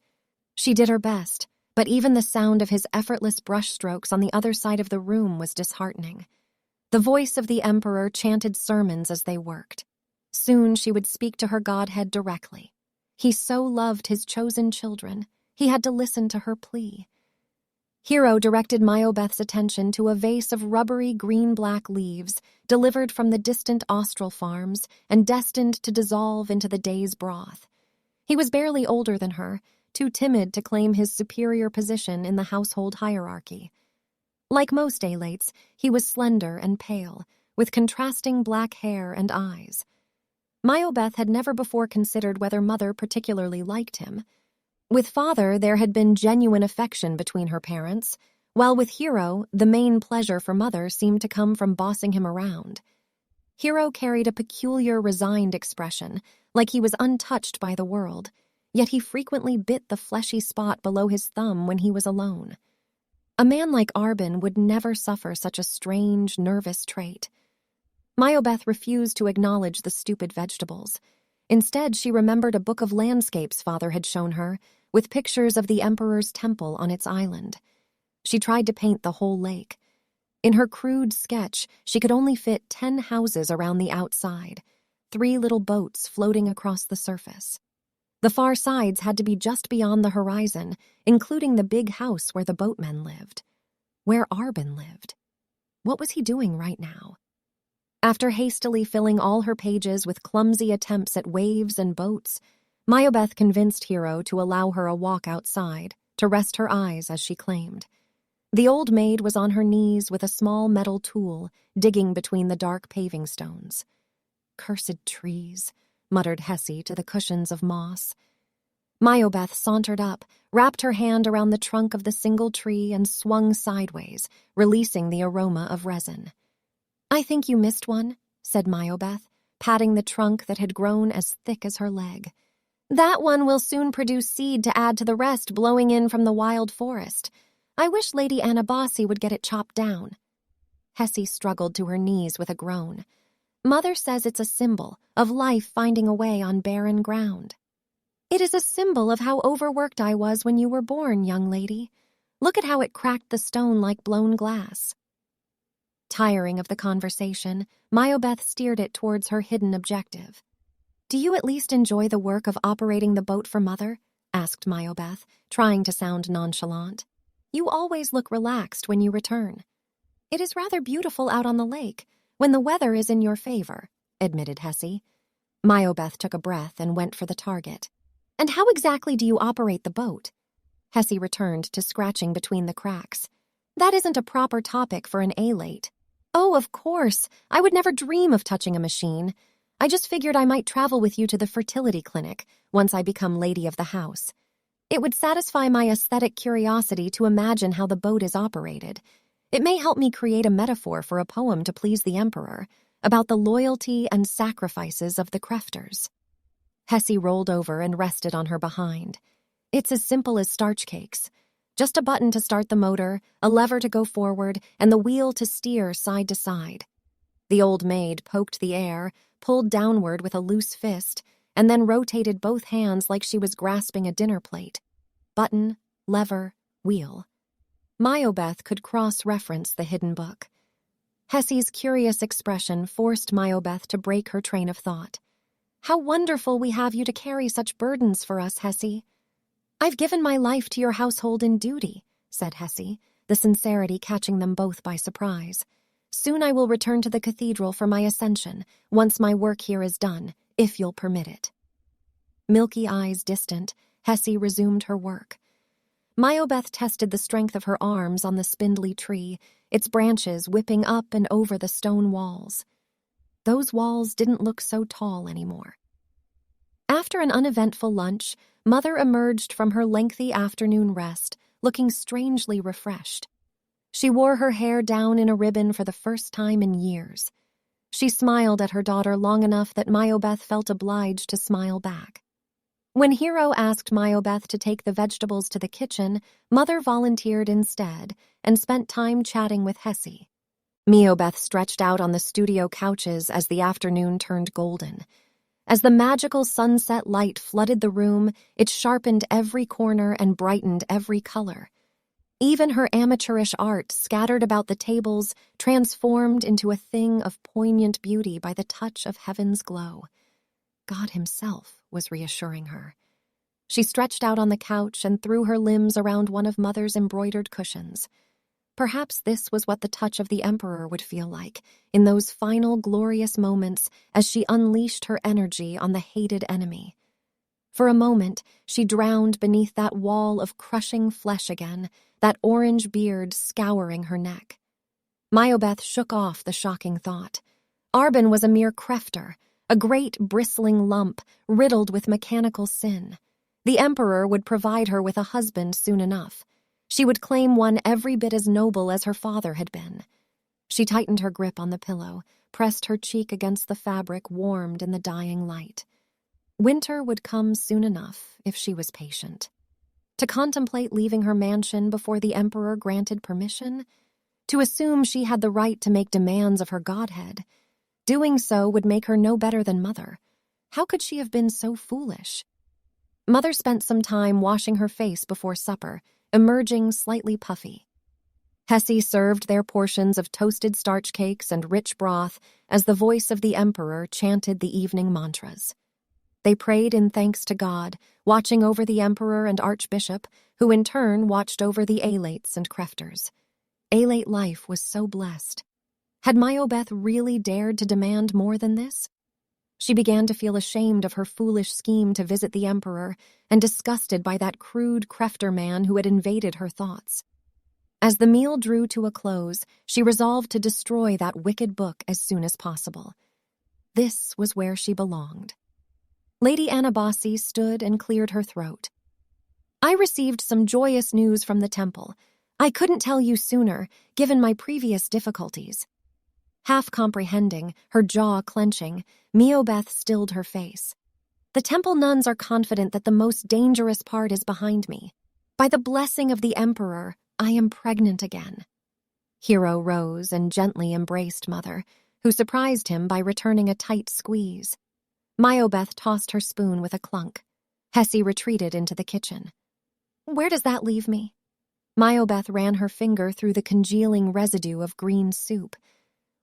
She did her best, but even the sound of his effortless brushstrokes on the other side of the room was disheartening. The voice of the Emperor chanted sermons as they worked. Soon she would speak to her godhead directly. He so loved his chosen children, he had to listen to her plea. Hero directed Miobeth's attention to a vase of rubbery green-black leaves delivered from the distant Austral farms and destined to dissolve into the day's broth. He was barely older than her, too timid to claim his superior position in the household hierarchy. Like most Alates, he was slender and pale, with contrasting black hair and eyes. Miobeth had never before considered whether Mother particularly liked him. With Father, there had been genuine affection between her parents, while with Hero, the main pleasure for Mother seemed to come from bossing him around. Hero carried a peculiar, resigned expression, like he was untouched by the world, yet he frequently bit the fleshy spot below his thumb when he was alone. A man like Arbin would never suffer such a strange, nervous trait. Miobeth refused to acknowledge the stupid vegetables. Instead, she remembered a book of landscapes Father had shown her, with pictures of the Emperor's temple on its island. She tried to paint the whole lake. In her crude sketch, she could only fit 10 houses around the outside, 3 little boats floating across the surface. The far sides had to be just beyond the horizon, including the big house where the boatmen lived. Where Arbin lived. What was he doing right now? After hastily filling all her pages with clumsy attempts at waves and boats, Miobeth convinced Hero to allow her a walk outside, to rest her eyes as she claimed. The old maid was on her knees with a small metal tool, digging between the dark paving stones. "Cursed trees," muttered Hessie to the cushions of moss. Miobeth sauntered up, wrapped her hand around the trunk of the single tree and swung sideways, releasing the aroma of resin. "I think you missed one," said Miobeth, patting the trunk that had grown as thick as her leg. "That one will soon produce seed to add to the rest blowing in from the wild forest. I wish Lady Anabasi would get it chopped down." Hessie struggled to her knees with a groan. "Mother says it's a symbol of life finding a way on barren ground." "It is a symbol of how overworked I was when you were born, young lady. Look at how it cracked the stone like blown glass." Tiring of the conversation, Miobeth steered it towards her hidden objective. "Do you at least enjoy the work of operating the boat for Mother?" asked Miobeth, trying to sound nonchalant. "You always look relaxed when you return." "It is rather beautiful out on the lake, when the weather is in your favor," admitted Hessie. Miobeth took a breath and went for the target. "And how exactly do you operate the boat?" Hessie returned to scratching between the cracks. "That isn't a proper topic for an Alate." "Oh, of course. I would never dream of touching a machine. I just figured I might travel with you to the fertility clinic once I become lady of the house. It would satisfy my aesthetic curiosity to imagine how the boat is operated. It may help me create a metaphor for a poem to please the Emperor about the loyalty and sacrifices of the crefters." Hessie rolled over and rested on her behind. "It's as simple as starch cakes. Just a button to start the motor, a lever to go forward, and the wheel to steer side to side." The old maid poked the air, pulled downward with a loose fist, and then rotated both hands like she was grasping a dinner plate. Button, lever, wheel. Miobeth could cross-reference the hidden book. Hessie's curious expression forced Miobeth to break her train of thought. "How wonderful we have you to carry such burdens for us, Hessie." "I've given my life to your household in duty," said Hessie, the sincerity catching them both by surprise. "Soon I will return to the cathedral for my ascension, once my work here is done, if you'll permit it." Milky eyes distant, Hessie resumed her work. Miobeth tested the strength of her arms on the spindly tree, its branches whipping up and over the stone walls. Those walls didn't look so tall anymore. After an uneventful lunch, Mother emerged from her lengthy afternoon rest, looking strangely refreshed. She wore her hair down in a ribbon for the first time in years. She smiled at her daughter long enough that Miobeth felt obliged to smile back. When Hero asked Miobeth to take the vegetables to the kitchen, Mother volunteered instead and spent time chatting with Hessie. Miobeth stretched out on the studio couches as the afternoon turned golden. As the magical sunset light flooded the room, it sharpened every corner and brightened every color. Even her amateurish art scattered about the tables transformed into a thing of poignant beauty by the touch of heaven's glow. God himself was reassuring her. She stretched out on the couch and threw her limbs around one of Mother's embroidered cushions. Perhaps this was what the touch of the Emperor would feel like in those final glorious moments as she unleashed her energy on the hated enemy. For a moment, she drowned beneath that wall of crushing flesh again, that orange beard scouring her neck. Miobeth shook off the shocking thought. Arben was a mere crefter, a great bristling lump riddled with mechanical sin. The Emperor would provide her with a husband soon enough. She would claim one every bit as noble as her father had been. She tightened her grip on the pillow, pressed her cheek against the fabric warmed in the dying light. Winter would come soon enough if she was patient. To contemplate leaving her mansion before the Emperor granted permission? To assume she had the right to make demands of her godhead? Doing so would make her no better than Mother. How could she have been so foolish? Mother spent some time washing her face before supper, emerging slightly puffy. Hessie served their portions of toasted starch cakes and rich broth as the voice of the Emperor chanted the evening mantras. They prayed in thanks to God, watching over the Emperor and Archbishop, who in turn watched over the Alates and Crefters. Alate life was so blessed. Had Miobeth really dared to demand more than this? She began to feel ashamed of her foolish scheme to visit the Emperor and disgusted by that crude crefter man who had invaded her thoughts. As the meal drew to a close, she resolved to destroy that wicked book as soon as possible. This was where she belonged. Lady Anabasi stood and cleared her throat. I received some joyous news from the temple. I couldn't tell you sooner, given my previous difficulties. Half comprehending, her jaw clenching, Miobeth stilled her face. The temple nuns are confident that the most dangerous part is behind me. By the blessing of the Emperor, I am pregnant again. Hero rose and gently embraced Mother, who surprised him by returning a tight squeeze. Miobeth tossed her spoon with a clunk. Hessie retreated into the kitchen. Where does that leave me? Miobeth ran her finger through the congealing residue of green soup.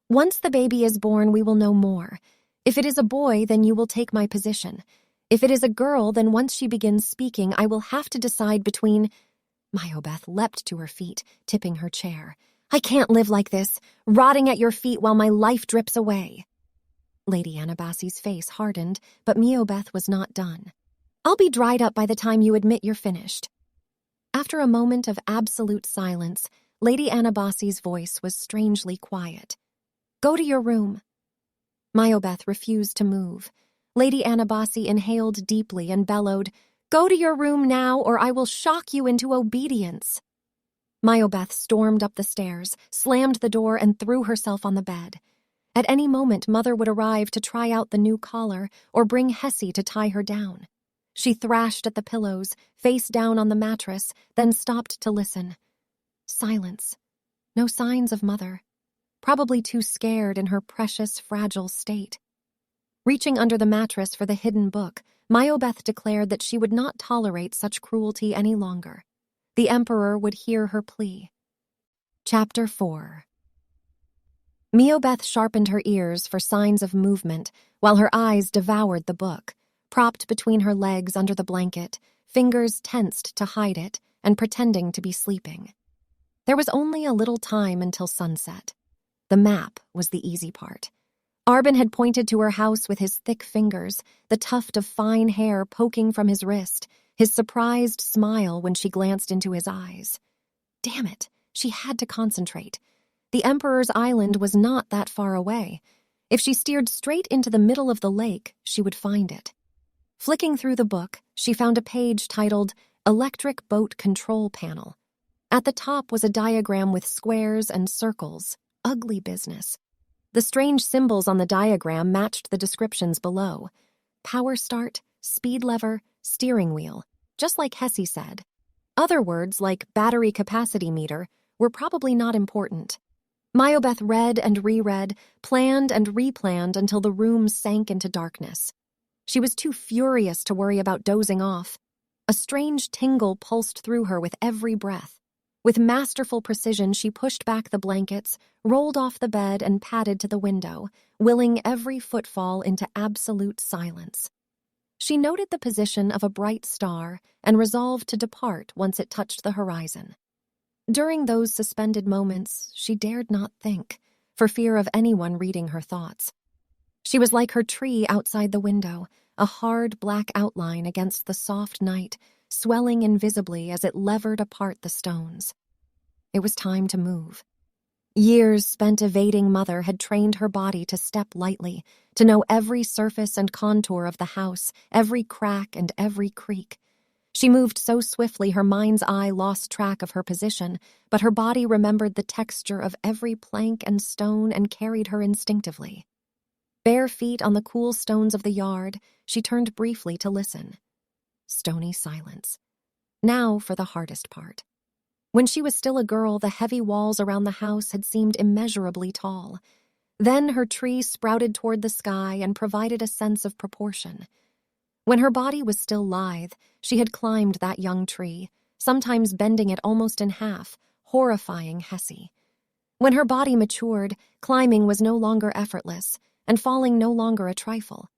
Once the baby is born, we will know more. If it is a boy, then you will take my position. If it is a girl, then once she begins speaking, I will have to decide between... Miobeth leapt to her feet, tipping her chair. I can't live like this, rotting at your feet while my life drips away. Lady Anabasi's face hardened, but Miobeth was not done. I'll be dried up by the time you admit you're finished. After a moment of absolute silence, Lady Anabasi's voice was strangely quiet. Go to your room. Miobeth refused to move. Lady Anabasi inhaled deeply and bellowed, Go to your room now, or I will shock you into obedience. Miobeth stormed up the stairs, slammed the door, and threw herself on the bed. At any moment, Mother would arrive to try out the new collar or bring Hessie to tie her down. She thrashed at the pillows, face down on the mattress, then stopped to listen. Silence. No signs of Mother. Probably too scared in her precious, fragile state. Reaching under the mattress for the hidden book, Miobeth declared that she would not tolerate such cruelty any longer. The Emperor would hear her plea. Chapter 4. Miobeth sharpened her ears for signs of movement while her eyes devoured the book, propped between her legs under the blanket, fingers tensed to hide it, and pretending to be sleeping. There was only a little time until sunset. The map was the easy part. Arben had pointed to her house with his thick fingers, the tuft of fine hair poking from his wrist, his surprised smile when she glanced into his eyes. Damn it, she had to concentrate. The Emperor's island was not that far away. If she steered straight into the middle of the lake, she would find it. Flicking through the book, she found a page titled Electric Boat Control Panel. At the top was a diagram with squares and circles. Ugly business. The strange symbols on the diagram matched the descriptions below. Power start, speed lever, steering wheel, just like Hessie said. Other words, like battery capacity meter, were probably not important. Miobeth read and reread, planned and replanned until the room sank into darkness. She was too furious to worry about dozing off. A strange tingle pulsed through her with every breath. With masterful precision, she pushed back the blankets, rolled off the bed, and padded to the window, willing every footfall into absolute silence. She noted the position of a bright star and resolved to depart once it touched the horizon. During those suspended moments, she dared not think, for fear of anyone reading her thoughts. She was like her tree outside the window, a hard black outline against the soft night, swelling invisibly as it levered apart the stones. It was time to move. Years spent evading Mother had trained her body to step lightly, to know every surface and contour of the house, every crack and every creak. She moved so swiftly her mind's eye lost track of her position, but her body remembered the texture of every plank and stone and carried her instinctively. Bare feet on the cool stones of the yard, she turned briefly to listen. Stony silence. Now for the hardest part. When she was still a girl, the heavy walls around the house had seemed immeasurably tall. Then her tree sprouted toward the sky and provided a sense of proportion. When her body was still lithe, she had climbed that young tree, sometimes bending it almost in half, horrifying Hessie. When her body matured, climbing was no longer effortless, and falling no longer a trifle.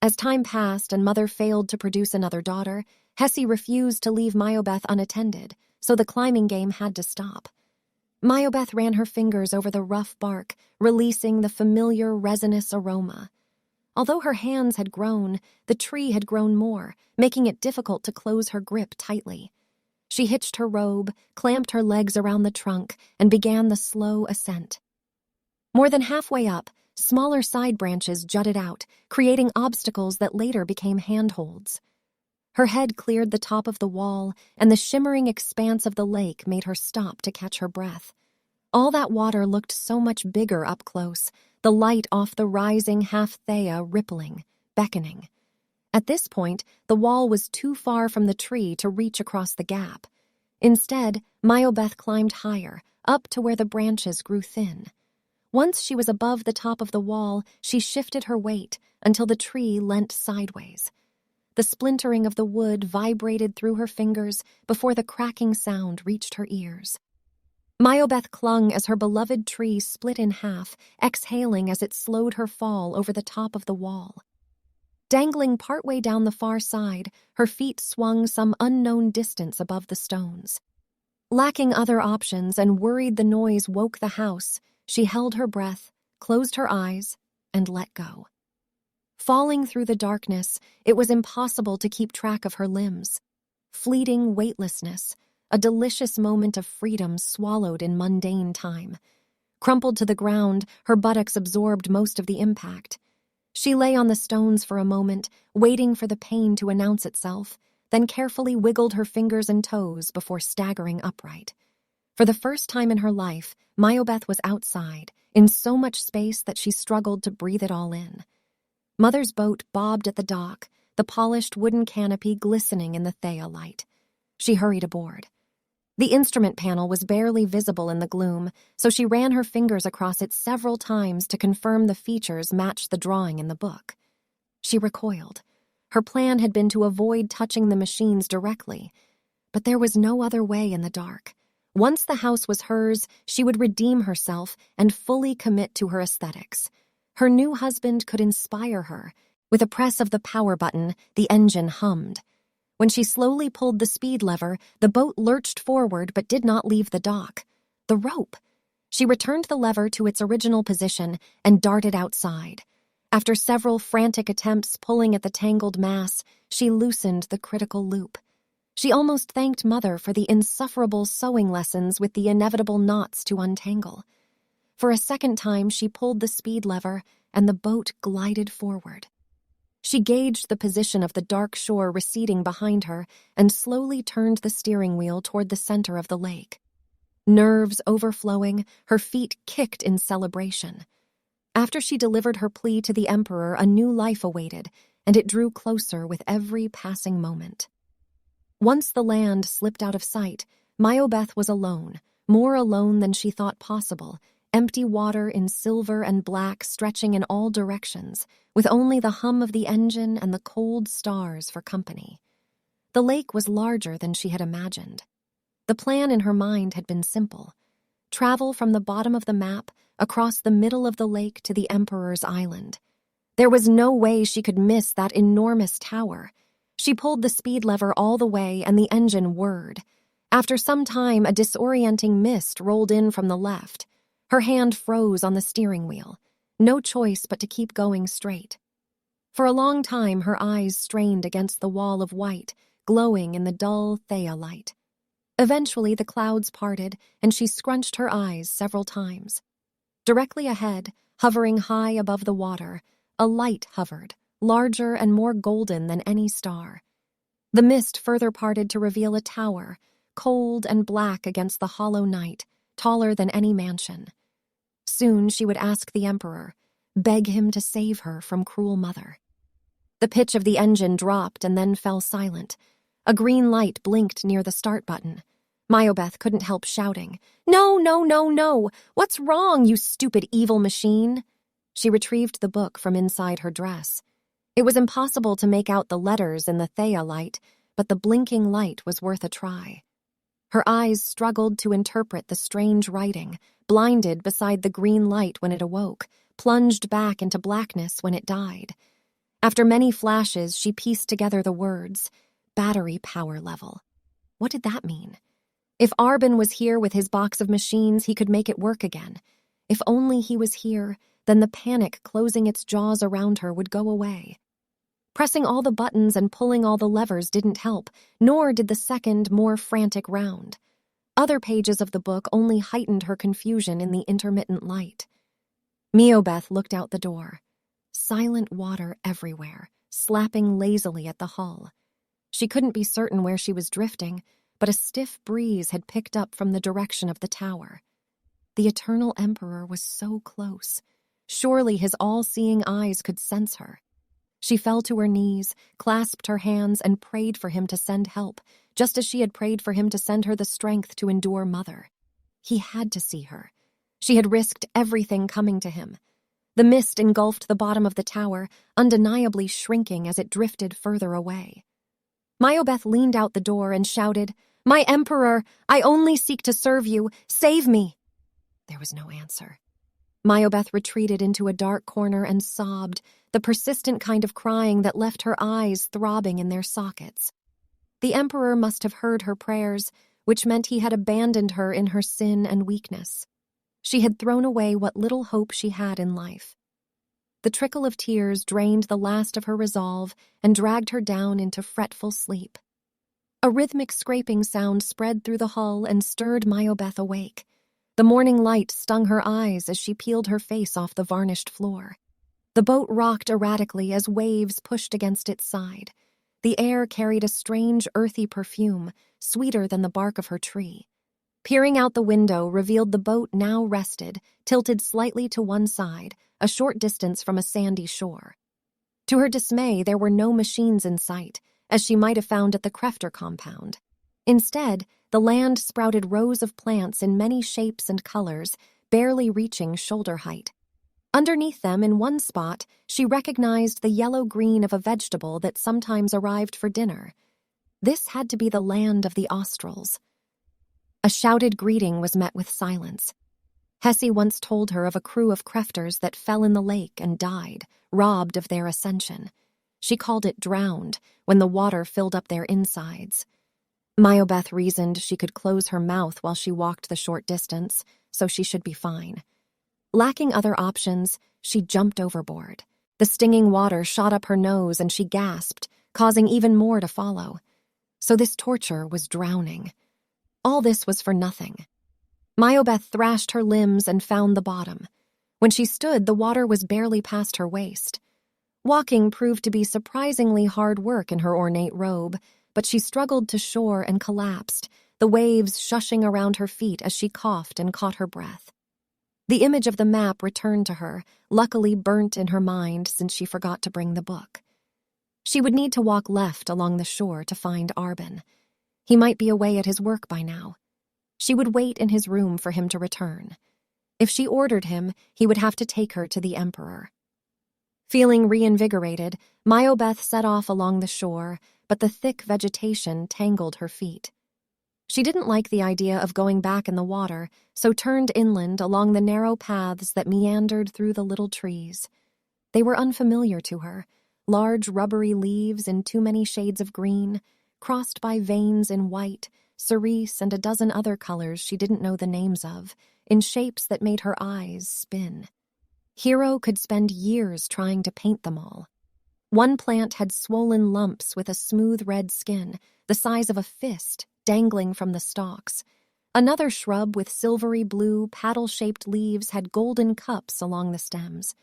As time passed and Mother failed to produce another daughter, Hessie refused to leave Miobeth unattended, so the climbing game had to stop. Miobeth ran her fingers over the rough bark, releasing the familiar resinous aroma. Although her hands had grown, the tree had grown more, making it difficult to close her grip tightly. She hitched her robe, clamped her legs around the trunk, and began the slow ascent. More than halfway up, smaller side branches jutted out, creating obstacles that later became handholds. Her head cleared the top of the wall, and the shimmering expanse of the lake made her stop to catch her breath. All that water looked so much bigger up close, the light off the rising half-thea rippling, beckoning. At this point, the wall was too far from the tree to reach across the gap. Instead, Miobeth climbed higher, up to where the branches grew thin. Once she was above the top of the wall, she shifted her weight until the tree leant sideways. The splintering of the wood vibrated through her fingers before the cracking sound reached her ears. Miobeth clung as her beloved tree split in half, exhaling as it slowed her fall over the top of the wall. Dangling partway down the far side, her feet swung some unknown distance above the stones. Lacking other options and worried the noise woke the house, she held her breath, closed her eyes, and let go. Falling through the darkness, it was impossible to keep track of her limbs. Fleeting weightlessness, a delicious moment of freedom swallowed in mundane time. Crumpled to the ground, her buttocks absorbed most of the impact. She lay on the stones for a moment, waiting for the pain to announce itself, then carefully wiggled her fingers and toes before staggering upright. For the first time in her life, Miobeth was outside, in so much space that she struggled to breathe it all in. Mother's boat bobbed at the dock, the polished wooden canopy glistening in the thea light. She hurried aboard. The instrument panel was barely visible in the gloom, so she ran her fingers across it several times to confirm the features matched the drawing in the book. She recoiled. Her plan had been to avoid touching the machines directly, but there was no other way in the dark. Once the house was hers, she would redeem herself and fully commit to her aesthetics. Her new husband could inspire her. With a press of the power button, the engine hummed. When she slowly pulled the speed lever, the boat lurched forward but did not leave the dock. The rope! She returned the lever to its original position and darted outside. After several frantic attempts pulling at the tangled mass, she loosened the critical loop. She almost thanked Mother for the insufferable sewing lessons with the inevitable knots to untangle. For a second time, she pulled the speed lever, and the boat glided forward. She gauged the position of the dark shore receding behind her and slowly turned the steering wheel toward the center of the lake. Nerves overflowing, her feet kicked in celebration. After she delivered her plea to the Emperor, a new life awaited, and it drew closer with every passing moment. Once the land slipped out of sight, Miobeth was alone, more alone than she thought possible, empty water in silver and black stretching in all directions, with only the hum of the engine and the cold stars for company. The lake was larger than she had imagined. The plan in her mind had been simple. Travel from the bottom of the map across the middle of the lake to the Emperor's Island. There was no way she could miss that enormous tower. She pulled the speed lever all the way and the engine whirred. After some time, a disorienting mist rolled in from the left. Her hand froze on the steering wheel. No choice but to keep going straight. For a long time, her eyes strained against the wall of white, glowing in the dull thea light. Eventually, the clouds parted, and she scrunched her eyes several times. Directly ahead, hovering high above the water, a light hovered, larger and more golden than any star. The mist further parted to reveal a tower, cold and black against the hollow night, taller than any mansion. Soon she would ask the Emperor, beg him to save her from cruel mother. The pitch of the engine dropped and then fell silent. A green light blinked near the start button. Miobeth couldn't help shouting, "No, no, no, no! What's wrong, you stupid evil machine?" She retrieved the book from inside her dress. It was impossible to make out the letters in the Thea light, but the blinking light was worth a try. Her eyes struggled to interpret the strange writing, blinded beside the green light when it awoke, plunged back into blackness when it died. After many flashes, she pieced together the words, battery power level. What did that mean? If Arbin was here with his box of machines, he could make it work again. If only he was here, then the panic closing its jaws around her would go away. Pressing all the buttons and pulling all the levers didn't help, nor did the second, more frantic round. Other pages of the book only heightened her confusion in the intermittent light. Miobeth looked out the door. Silent water everywhere, slapping lazily at the hull. She couldn't be certain where she was drifting, but a stiff breeze had picked up from the direction of the tower. The Eternal Emperor was so close. Surely his all-seeing eyes could sense her. She fell to her knees, clasped her hands, and prayed for him to send help, just as she had prayed for him to send her the strength to endure Mother. He had to see her. She had risked everything coming to him. The mist engulfed the bottom of the tower, undeniably shrinking as it drifted further away. Miobeth leaned out the door and shouted, "My Emperor, I only seek to serve you. Save me!" There was no answer. Miobeth retreated into a dark corner and sobbed, the persistent kind of crying that left her eyes throbbing in their sockets. The Emperor must have heard her prayers, which meant he had abandoned her in her sin and weakness. She had thrown away what little hope she had in life. The trickle of tears drained the last of her resolve and dragged her down into fretful sleep. A rhythmic scraping sound spread through the hull and stirred Miobeth awake. The morning light stung her eyes as she peeled her face off the varnished floor. The boat rocked erratically as waves pushed against its side. The air carried a strange, earthy perfume, sweeter than the bark of her tree. Peering out the window revealed the boat now rested, tilted slightly to one side, a short distance from a sandy shore. To her dismay, there were no machines in sight, as she might have found at the Crefter compound. Instead, the land sprouted rows of plants in many shapes and colors, barely reaching shoulder height. Underneath them, in one spot, she recognized the yellow-green of a vegetable that sometimes arrived for dinner. This had to be the land of the Australs. A shouted greeting was met with silence. Hessie once told her of a crew of Crefters that fell in the lake and died, robbed of their ascension. She called it drowned, when the water filled up their insides. Miobeth reasoned she could close her mouth while she walked the short distance, so she should be fine. Lacking other options, she jumped overboard. The stinging water shot up her nose and she gasped, causing even more to follow. So this torture was drowning. All this was for nothing. Miobeth thrashed her limbs and found the bottom. When she stood, the water was barely past her waist. Walking proved to be surprisingly hard work in her ornate robe, but she struggled to shore and collapsed, the waves shushing around her feet as she coughed and caught her breath. The image of the map returned to her, luckily burnt in her mind since she forgot to bring the book. She would need to walk left along the shore to find Arbin. He might be away at his work by now. She would wait in his room for him to return. If she ordered him, he would have to take her to the Emperor. Feeling reinvigorated, Miobeth set off along the shore, but the thick vegetation tangled her feet. She didn't like the idea of going back in the water, so turned inland along the narrow paths that meandered through the little trees. They were unfamiliar to her, large rubbery leaves in too many shades of green, crossed by veins in white, cerise, and a dozen other colors she didn't know the names of, in shapes that made her eyes spin. Hero could spend years trying to paint them all. One plant had swollen lumps with a smooth red skin, the size of a fist, dangling from the stalks. Another shrub with silvery blue, paddle-shaped leaves had golden cups along the stems.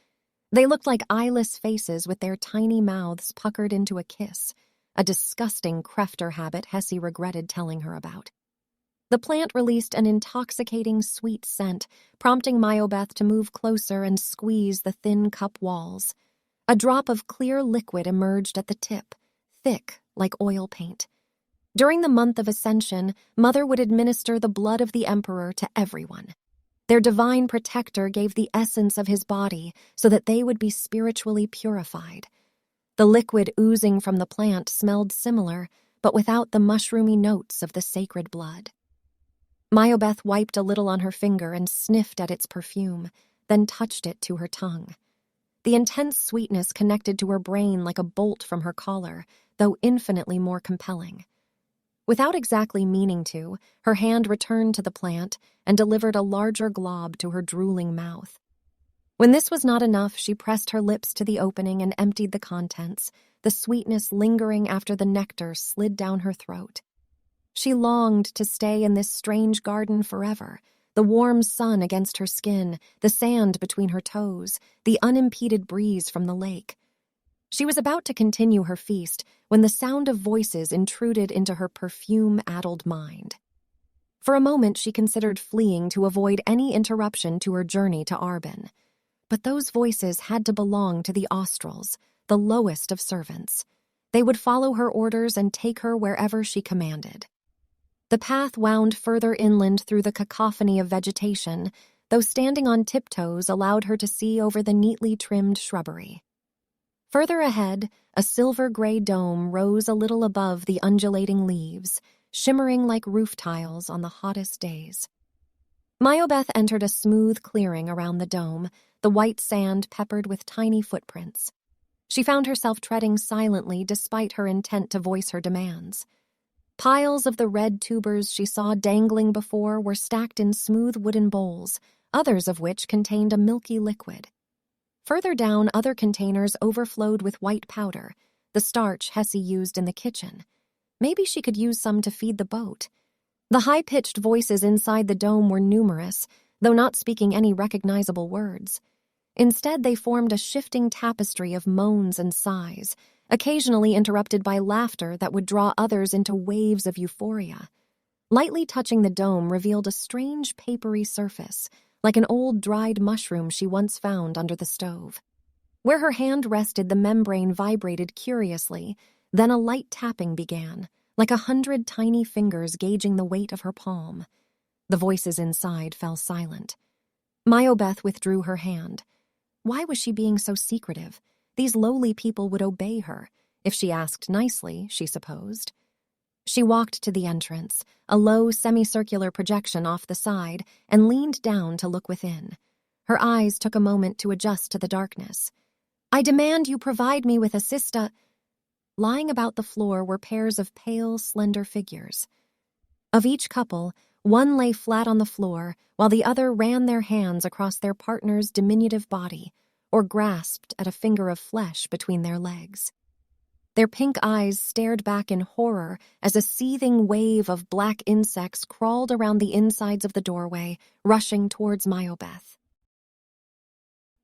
They looked like eyeless faces with their tiny mouths puckered into a kiss, a disgusting crefter habit Hessie regretted telling her about. The plant released an intoxicating sweet scent, prompting Miobeth to move closer and squeeze the thin cup walls. A drop of clear liquid emerged at the tip, thick like oil paint. During the month of Ascension, Mother would administer the blood of the Emperor to everyone. Their divine protector gave the essence of his body so that they would be spiritually purified. The liquid oozing from the plant smelled similar, but without the mushroomy notes of the sacred blood. Miobeth wiped a little on her finger and sniffed at its perfume, then touched it to her tongue. The intense sweetness connected to her brain like a bolt from her collar, though infinitely more compelling. Without exactly meaning to, her hand returned to the plant and delivered a larger glob to her drooling mouth. When this was not enough, she pressed her lips to the opening and emptied the contents, the sweetness lingering after the nectar slid down her throat. She longed to stay in this strange garden forever, the warm sun against her skin, the sand between her toes, the unimpeded breeze from the lake. She was about to continue her feast when the sound of voices intruded into her perfume-addled mind. For a moment she considered fleeing to avoid any interruption to her journey to Arbin. But those voices had to belong to the Australs, the lowest of servants. They would follow her orders and take her wherever she commanded. The path wound further inland through the cacophony of vegetation, though standing on tiptoes allowed her to see over the neatly trimmed shrubbery. Further ahead, a silver-gray dome rose a little above the undulating leaves, shimmering like roof tiles on the hottest days. Miobeth entered a smooth clearing around the dome, the white sand peppered with tiny footprints. She found herself treading silently despite her intent to voice her demands. Piles of the red tubers she saw dangling before were stacked in smooth wooden bowls, others of which contained a milky liquid. Further down, other containers overflowed with white powder, the starch Hessie used in the kitchen. Maybe she could use some to feed the boat. The high-pitched voices inside the dome were numerous, though not speaking any recognizable words. Instead, they formed a shifting tapestry of moans and sighs, occasionally interrupted by laughter that would draw others into waves of euphoria. Lightly touching the dome revealed a strange papery surface, like an old dried mushroom she once found under the stove. Where her hand rested, the membrane vibrated curiously, then a light tapping began, like 100 tiny fingers gauging the weight of her palm. The voices inside fell silent. Miobeth withdrew her hand. Why was she being so secretive? These lowly people would obey her, if she asked nicely, she supposed. She walked to the entrance, a low semicircular projection off the side, and leaned down to look within. Her eyes took a moment to adjust to the darkness. "I demand you provide me with a sista—" Lying about the floor were pairs of pale, slender figures. Of each couple, one lay flat on the floor, while the other ran their hands across their partner's diminutive body, or grasped at a finger of flesh between their legs. Their pink eyes stared back in horror as a seething wave of black insects crawled around the insides of the doorway, rushing towards Miobeth.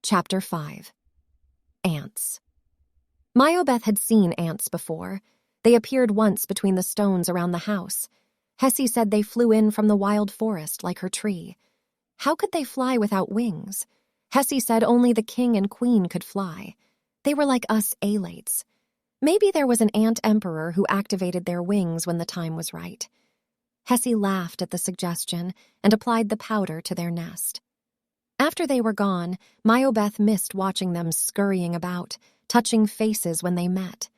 Chapter 5. Ants. Miobeth had seen ants before. They appeared once between the stones around the house. Hessie said they flew in from the wild forest like her tree. How could they fly without wings? Hessie said only the king and queen could fly. They were like us alates. Maybe there was an ant emperor who activated their wings when the time was right. Hessie laughed at the suggestion and applied the powder to their nest. After they were gone, Miobeth missed watching them scurrying about, touching faces when they met.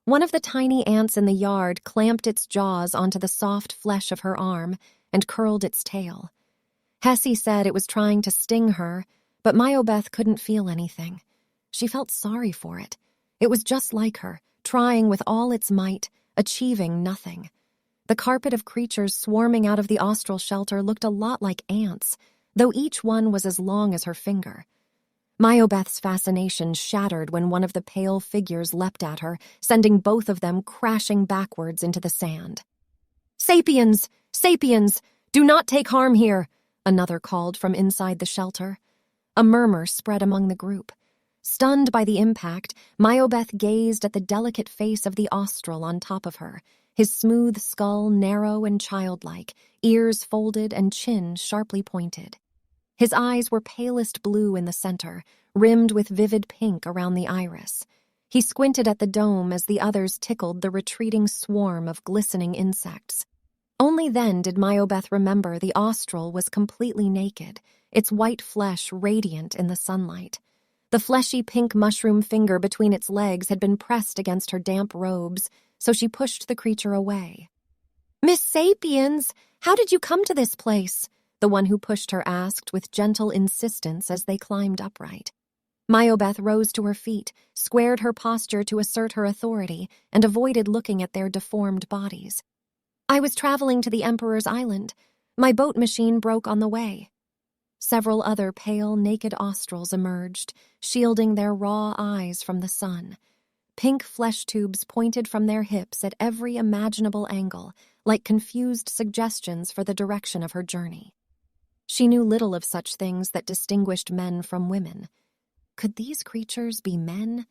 One of the tiny ants in the yard clamped its jaws onto the soft flesh of her arm and curled its tail. Hessie said it was trying to sting her, but Miobeth couldn't feel anything. She felt sorry for it. It was just like her, trying with all its might, achieving nothing. The carpet of creatures swarming out of the austral shelter looked a lot like ants, though each one was as long as her finger. Miobeth's fascination shattered when one of the pale figures leapt at her, sending both of them crashing backwards into the sand. "Sapiens! Sapiens! Do not take harm here!" another called from inside the shelter. A murmur spread among the group. Stunned by the impact, Miobeth gazed at the delicate face of the Austral on top of her, his smooth skull narrow and childlike, ears folded and chin sharply pointed. His eyes were palest blue in the center, rimmed with vivid pink around the iris. He squinted at the dome as the others tickled the retreating swarm of glistening insects. Only then did Miobeth remember the Austral was completely naked, its white flesh radiant in the sunlight. The fleshy pink mushroom finger between its legs had been pressed against her damp robes, so she pushed the creature away. "Miss Sapiens, how did you come to this place?" the one who pushed her asked with gentle insistence as they climbed upright. Miobeth rose to her feet, squared her posture to assert her authority, and avoided looking at their deformed bodies. "I was traveling to the Emperor's Island. My boat machine broke on the way." Several other pale, naked Australs emerged, shielding their raw eyes from the sun. Pink flesh tubes pointed from their hips at every imaginable angle, like confused suggestions for the direction of her journey. She knew little of such things that distinguished men from women. Could these creatures be men?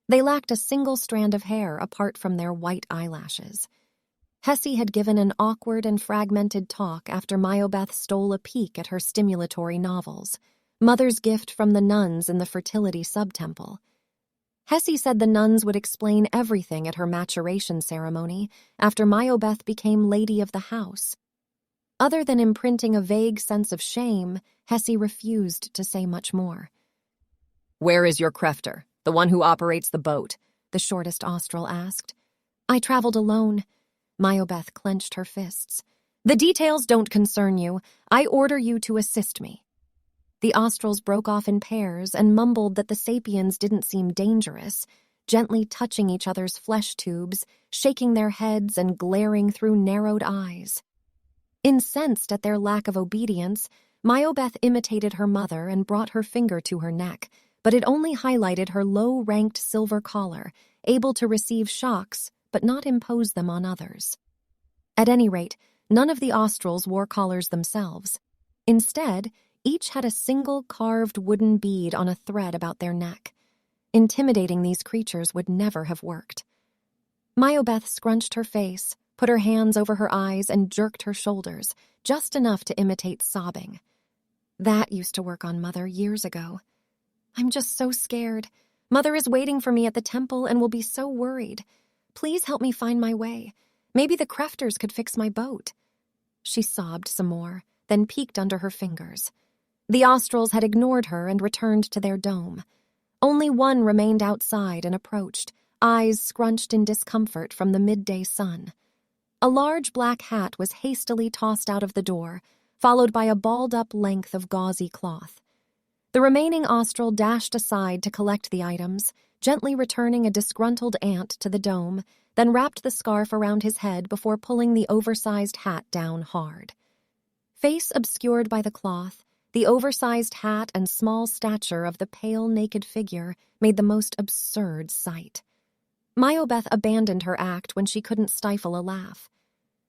They lacked a single strand of hair apart from their white eyelashes. Hessie had given an awkward and fragmented talk after Miobeth stole a peek at her stimulatory novels, Mother's gift from the nuns in the fertility subtemple. Hessie said the nuns would explain everything at her maturation ceremony after Miobeth became lady of the house. Other than imprinting a vague sense of shame, Hessie refused to say much more. "Where is your crefter, the one who operates the boat?" the shortest Austral asked. "I traveled alone." Miobeth clenched her fists. "The details don't concern you. I order you to assist me." The Australs broke off in pairs and mumbled that the Sapiens didn't seem dangerous, gently touching each other's flesh tubes, shaking their heads and glaring through narrowed eyes. Incensed at their lack of obedience, Miobeth imitated her mother and brought her finger to her neck, but it only highlighted her low-ranked silver collar, able to receive shocks but not impose them on others. At any rate, none of the Australs wore collars themselves. Instead, each had a single carved wooden bead on a thread about their neck. Intimidating these creatures would never have worked. Miobeth scrunched her face, put her hands over her eyes, and jerked her shoulders, just enough to imitate sobbing. That used to work on Mother years ago. "I'm just so scared. Mother is waiting for me at the temple and will be so worried. Please help me find my way. Maybe the crefters could fix my boat." She sobbed some more, then peeked under her fingers. The Australs had ignored her and returned to their dome. Only one remained outside and approached, eyes scrunched in discomfort from the midday sun. A large black hat was hastily tossed out of the door, followed by a balled-up length of gauzy cloth. The remaining Austral dashed aside to collect the items, gently returning a disgruntled ant to the dome, then wrapped the scarf around his head before pulling the oversized hat down hard. Face obscured by the cloth, the oversized hat and small stature of the pale, naked figure made the most absurd sight. Miobeth abandoned her act when she couldn't stifle a laugh.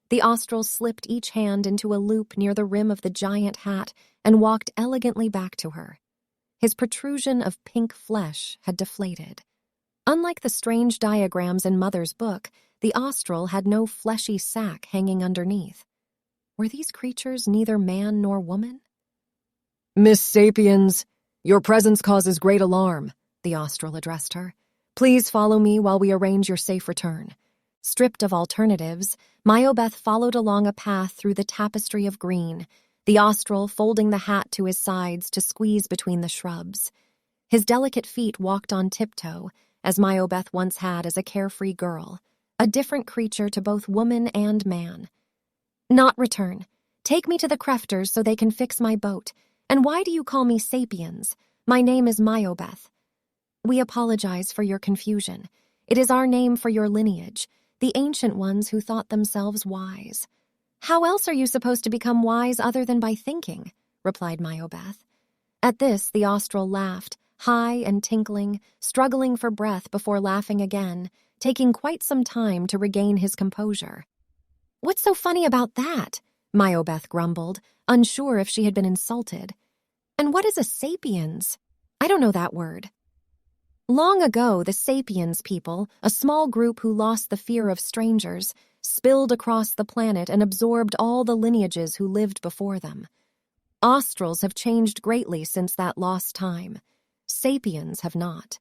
The Austral slipped each hand into a loop near the rim of the giant hat and walked elegantly back to her. His protrusion of pink flesh had deflated. Unlike the strange diagrams in Mother's book, the Austral had no fleshy sack hanging underneath. Were these creatures neither man nor woman? "Miss Sapiens, your presence causes great alarm," the Austral addressed her. "Please follow me while we arrange your safe return." Stripped of alternatives, Miobeth followed along a path through the tapestry of green, the Austral folding the hat to his sides to squeeze between the shrubs. His delicate feet walked on tiptoe, as Miobeth once had as a carefree girl, a different creature to both woman and man. "Not return. Take me to the crefters so they can fix my boat. And why do you call me Sapiens? My name is Miobeth." "We apologize for your confusion. It is our name for your lineage, the ancient ones who thought themselves wise." "How else are you supposed to become wise other than by thinking?" replied Miobeth. At this, the Austral laughed, high and tinkling, struggling for breath before laughing again, taking quite some time to regain his composure. What's so funny about that? Miobeth grumbled, unsure if she had been insulted. And what is a sapiens? I don't know that word. Long ago, the sapiens people, a small group who lost the fear of strangers, spilled across the planet and absorbed all the lineages who lived before them. Australs have changed greatly since that lost time. Sapiens have not.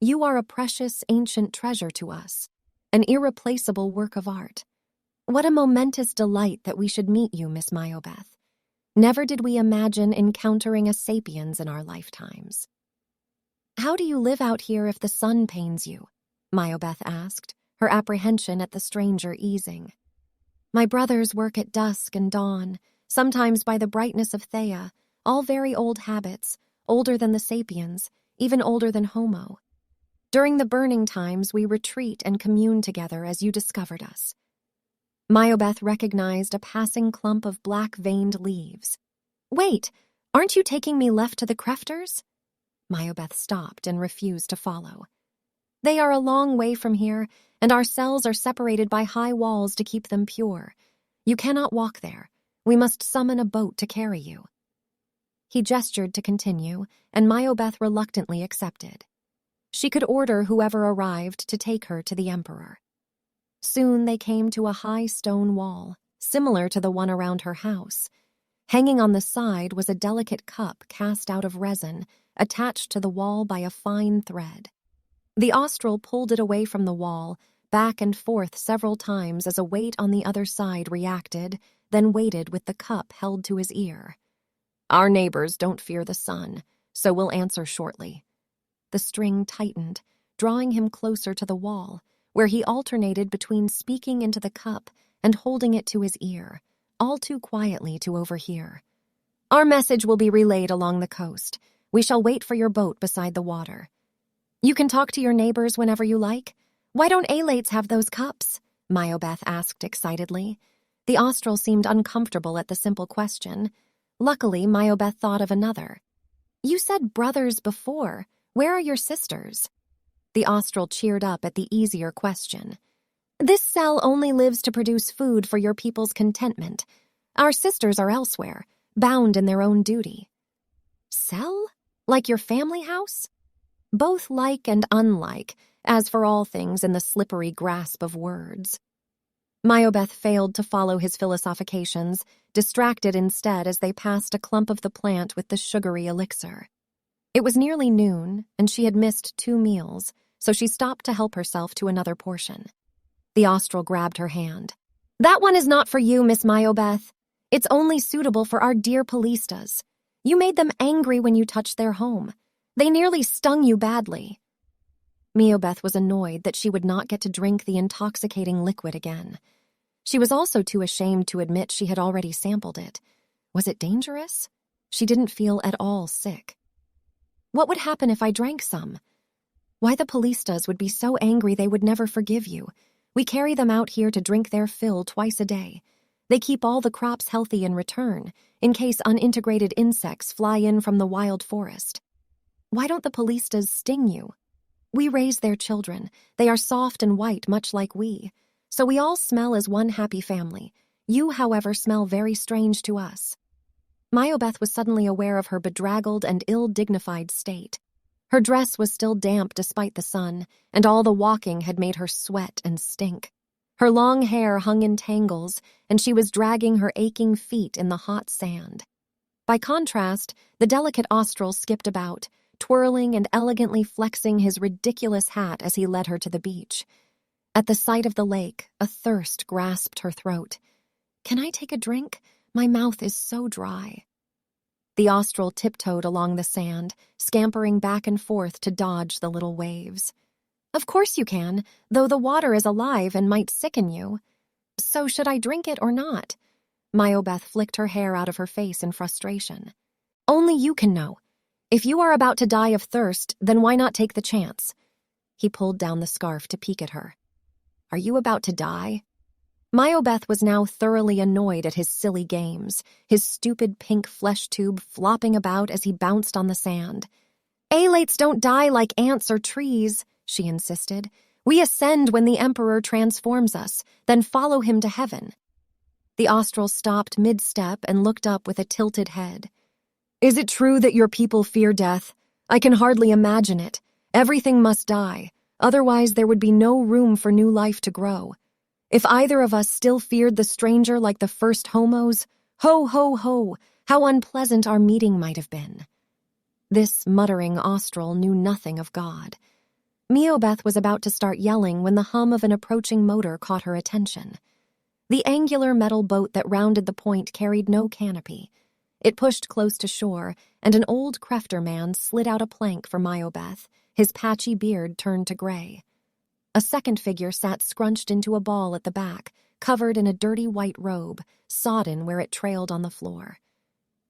You are a precious ancient treasure to us, an irreplaceable work of art. What a momentous delight that we should meet you, Miss Miobeth. Never did we imagine encountering a sapiens in our lifetimes. How do you live out here if the sun pains you? Miobeth asked, her apprehension at the stranger easing. My brothers work at dusk and dawn, sometimes by the brightness of Thea, all very old habits, older than the sapiens, even older than Homo. During the burning times, we retreat and commune together as you discovered us. Miobeth recognized a passing clump of black-veined leaves. Wait, aren't you taking me left to the crefters? Miobeth stopped and refused to follow. They are a long way from here, and our cells are separated by high walls to keep them pure. You cannot walk there. We must summon a boat to carry you. He gestured to continue, and Miobeth reluctantly accepted. She could order whoever arrived to take her to the Emperor. Soon they came to a high stone wall, similar to the one around her house. Hanging on the side was a delicate cup cast out of resin, attached to the wall by a fine thread. The Austral pulled it away from the wall, back and forth several times as a weight on the other side reacted, then waited with the cup held to his ear. Our neighbors don't fear the sun, so we'll answer shortly. The string tightened, drawing him closer to the wall, where he alternated between speaking into the cup and holding it to his ear, all too quietly to overhear. Our message will be relayed along the coast. We shall wait for your boat beside the water. You can talk to your neighbors whenever you like. Why don't Alates have those cups? Miobeth asked excitedly. The Austral seemed uncomfortable at the simple question. Luckily, Miobeth thought of another. You said brothers before. Where are your sisters? The Austral cheered up at the easier question. This cell only lives to produce food for your people's contentment. Our sisters are elsewhere, bound in their own duty. Cell? Like your family house? Both like and unlike, as for all things in the slippery grasp of words. Miobeth failed to follow his philosophications, distracted instead as they passed a clump of the plant with the sugary elixir. It was nearly noon, and she had missed 2 meals, so she stopped to help herself to another portion. The Austral grabbed her hand. That one is not for you, Miss Miobeth. It's only suitable for our dear Polistas. You made them angry when you touched their home. They nearly stung you badly. Miobeth was annoyed that she would not get to drink the intoxicating liquid again. She was also too ashamed to admit she had already sampled it. Was it dangerous? She didn't feel at all sick. What would happen if I drank some? Why the Polistas would be so angry they would never forgive you. We carry them out here to drink their fill twice a day. They keep all the crops healthy in return, in case unintegrated insects fly in from the wild forest. Why don't the Polistas sting you? We raise their children. They are soft and white, much like we. So we all smell as one happy family. You, however, smell very strange to us. Miobeth was suddenly aware of her bedraggled and ill-dignified state. Her dress was still damp despite the sun, and all the walking had made her sweat and stink. Her long hair hung in tangles, and she was dragging her aching feet in the hot sand. By contrast, the delicate Austral skipped about, twirling and elegantly flexing his ridiculous hat as he led her to the beach. At the sight of the lake, a thirst grasped her throat. Can I take a drink? My mouth is so dry. The Austral tiptoed along the sand, scampering back and forth to dodge the little waves. Of course you can, though the water is alive and might sicken you. So should I drink it or not? Miobeth flicked her hair out of her face in frustration. Only you can know. If you are about to die of thirst, then why not take the chance? He pulled down the scarf to peek at her. Are you about to die? Miobeth was now thoroughly annoyed at his silly games, his stupid pink flesh tube flopping about as he bounced on the sand. Alates don't die like ants or trees, she insisted. We ascend when the Emperor transforms us, then follow him to heaven. The Austral stopped mid-step and looked up with a tilted head. "Is it true that your people fear death? I can hardly imagine it. Everything must die, otherwise there would be no room for new life to grow. If either of us still feared the stranger like the first homos, ho, ho, ho, how unpleasant our meeting might have been." This muttering Austral knew nothing of God. Miobeth was about to start yelling when the hum of an approaching motor caught her attention. The angular metal boat that rounded the point carried no canopy. It pushed close to shore, and an old crefter man slid out a plank for Miobeth, his patchy beard turned to gray. A second figure sat scrunched into a ball at the back, covered in a dirty white robe, sodden where it trailed on the floor.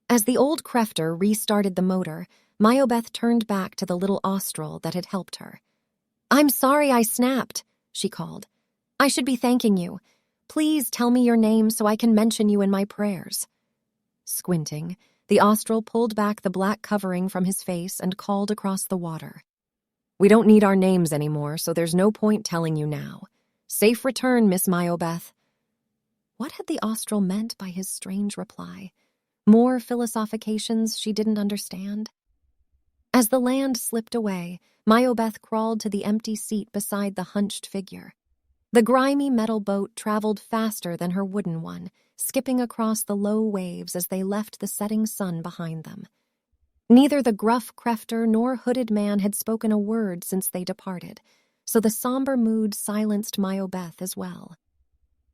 As the old crefter restarted the motor, Miobeth turned back to the little Austral that had helped her. "I'm sorry I snapped," she called. "I should be thanking you. Please tell me your name so I can mention you in my prayers." Squinting, the Austral pulled back the black covering from his face and called across the water. "We don't need our names anymore, so there's no point telling you now. Safe return, Miss Miobeth." What had the Austral meant by his strange reply? More philosophications she didn't understand? As the land slipped away, Miobeth crawled to the empty seat beside the hunched figure. The grimy metal boat traveled faster than her wooden one, skipping across the low waves as they left the setting sun behind them. Neither the gruff crefter nor hooded man had spoken a word since they departed, so the somber mood silenced Miobeth as well.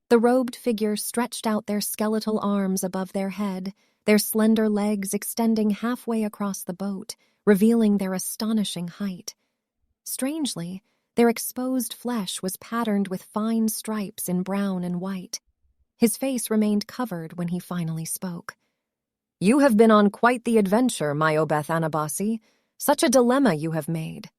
The robed figure stretched out their skeletal arms above their head, their slender legs extending halfway across the boat, revealing their astonishing height. Strangely, their exposed flesh was patterned with fine stripes in brown and white. His face remained covered when he finally spoke. "You have been on quite the adventure, Miobeth Anabasi. Such a dilemma you have made."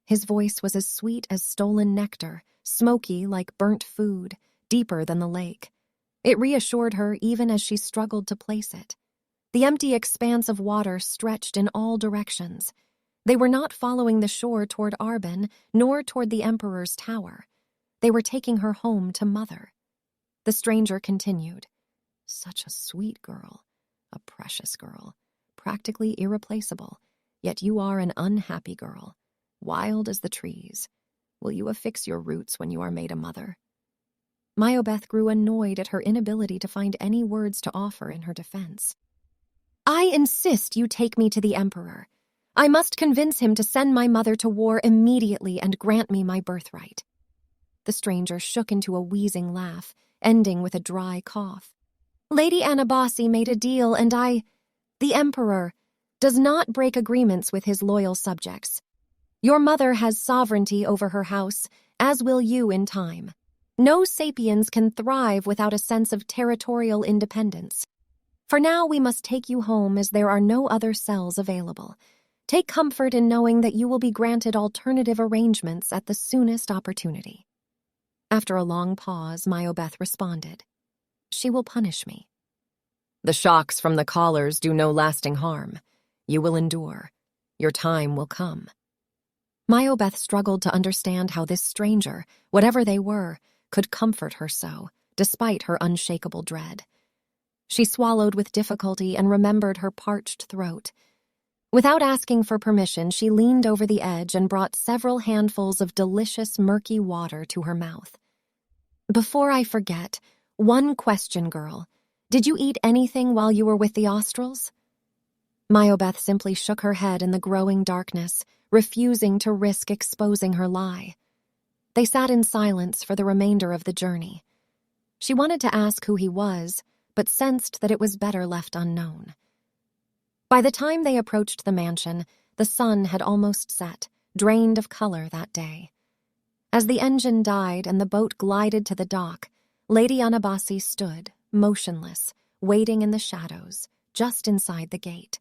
His voice was as sweet as stolen nectar, smoky like burnt food, deeper than the lake. It reassured her even as she struggled to place it. The empty expanse of water stretched in all directions. They were not following the shore toward Arbin, nor toward the Emperor's tower. They were taking her home to Mother. The stranger continued. "Such a sweet girl, a precious girl, practically irreplaceable, yet you are an unhappy girl, wild as the trees. Will you affix your roots when you are made a mother?" Miobeth grew annoyed at her inability to find any words to offer in her defense. "I insist you take me to the Emperor. I must convince him to send my mother to war immediately and grant me my birthright." The stranger shook into a wheezing laugh, ending with a dry cough. "Lady Anabasi made a deal and the Emperor, does not break agreements with his loyal subjects. Your mother has sovereignty over her house, as will you in time. No sapiens can thrive without a sense of territorial independence. For now we must take you home as there are no other cells available. Take comfort in knowing that you will be granted alternative arrangements at the soonest opportunity." After a long pause, Miobeth responded, "She will punish me. The shocks from the collars do no lasting harm. You will endure. Your time will come." Miobeth struggled to understand how this stranger, whatever they were, could comfort her so, despite her unshakable dread. She swallowed with difficulty and remembered her parched throat. Without asking for permission, she leaned over the edge and brought several handfuls of delicious, murky water to her mouth. "Before I forget, one question, girl. Did you eat anything while you were with the Australs?" Miobeth simply shook her head in the growing darkness, refusing to risk exposing her lie. They sat in silence for the remainder of the journey. She wanted to ask who he was, but sensed that it was better left unknown. By the time they approached the mansion, the sun had almost set, drained of color that day. As the engine died and the boat glided to the dock, Lady Anabasi stood, motionless, waiting in the shadows, just inside the gate.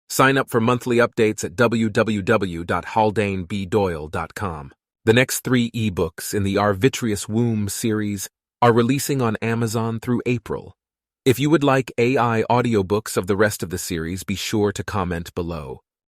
Sign up for monthly updates at www.haldaneBdoyle.com. The next 3 ebooks in the Arbitrous Womb series are releasing on Amazon through April. If you would like AI audiobooks of the rest of the series, be sure to comment below.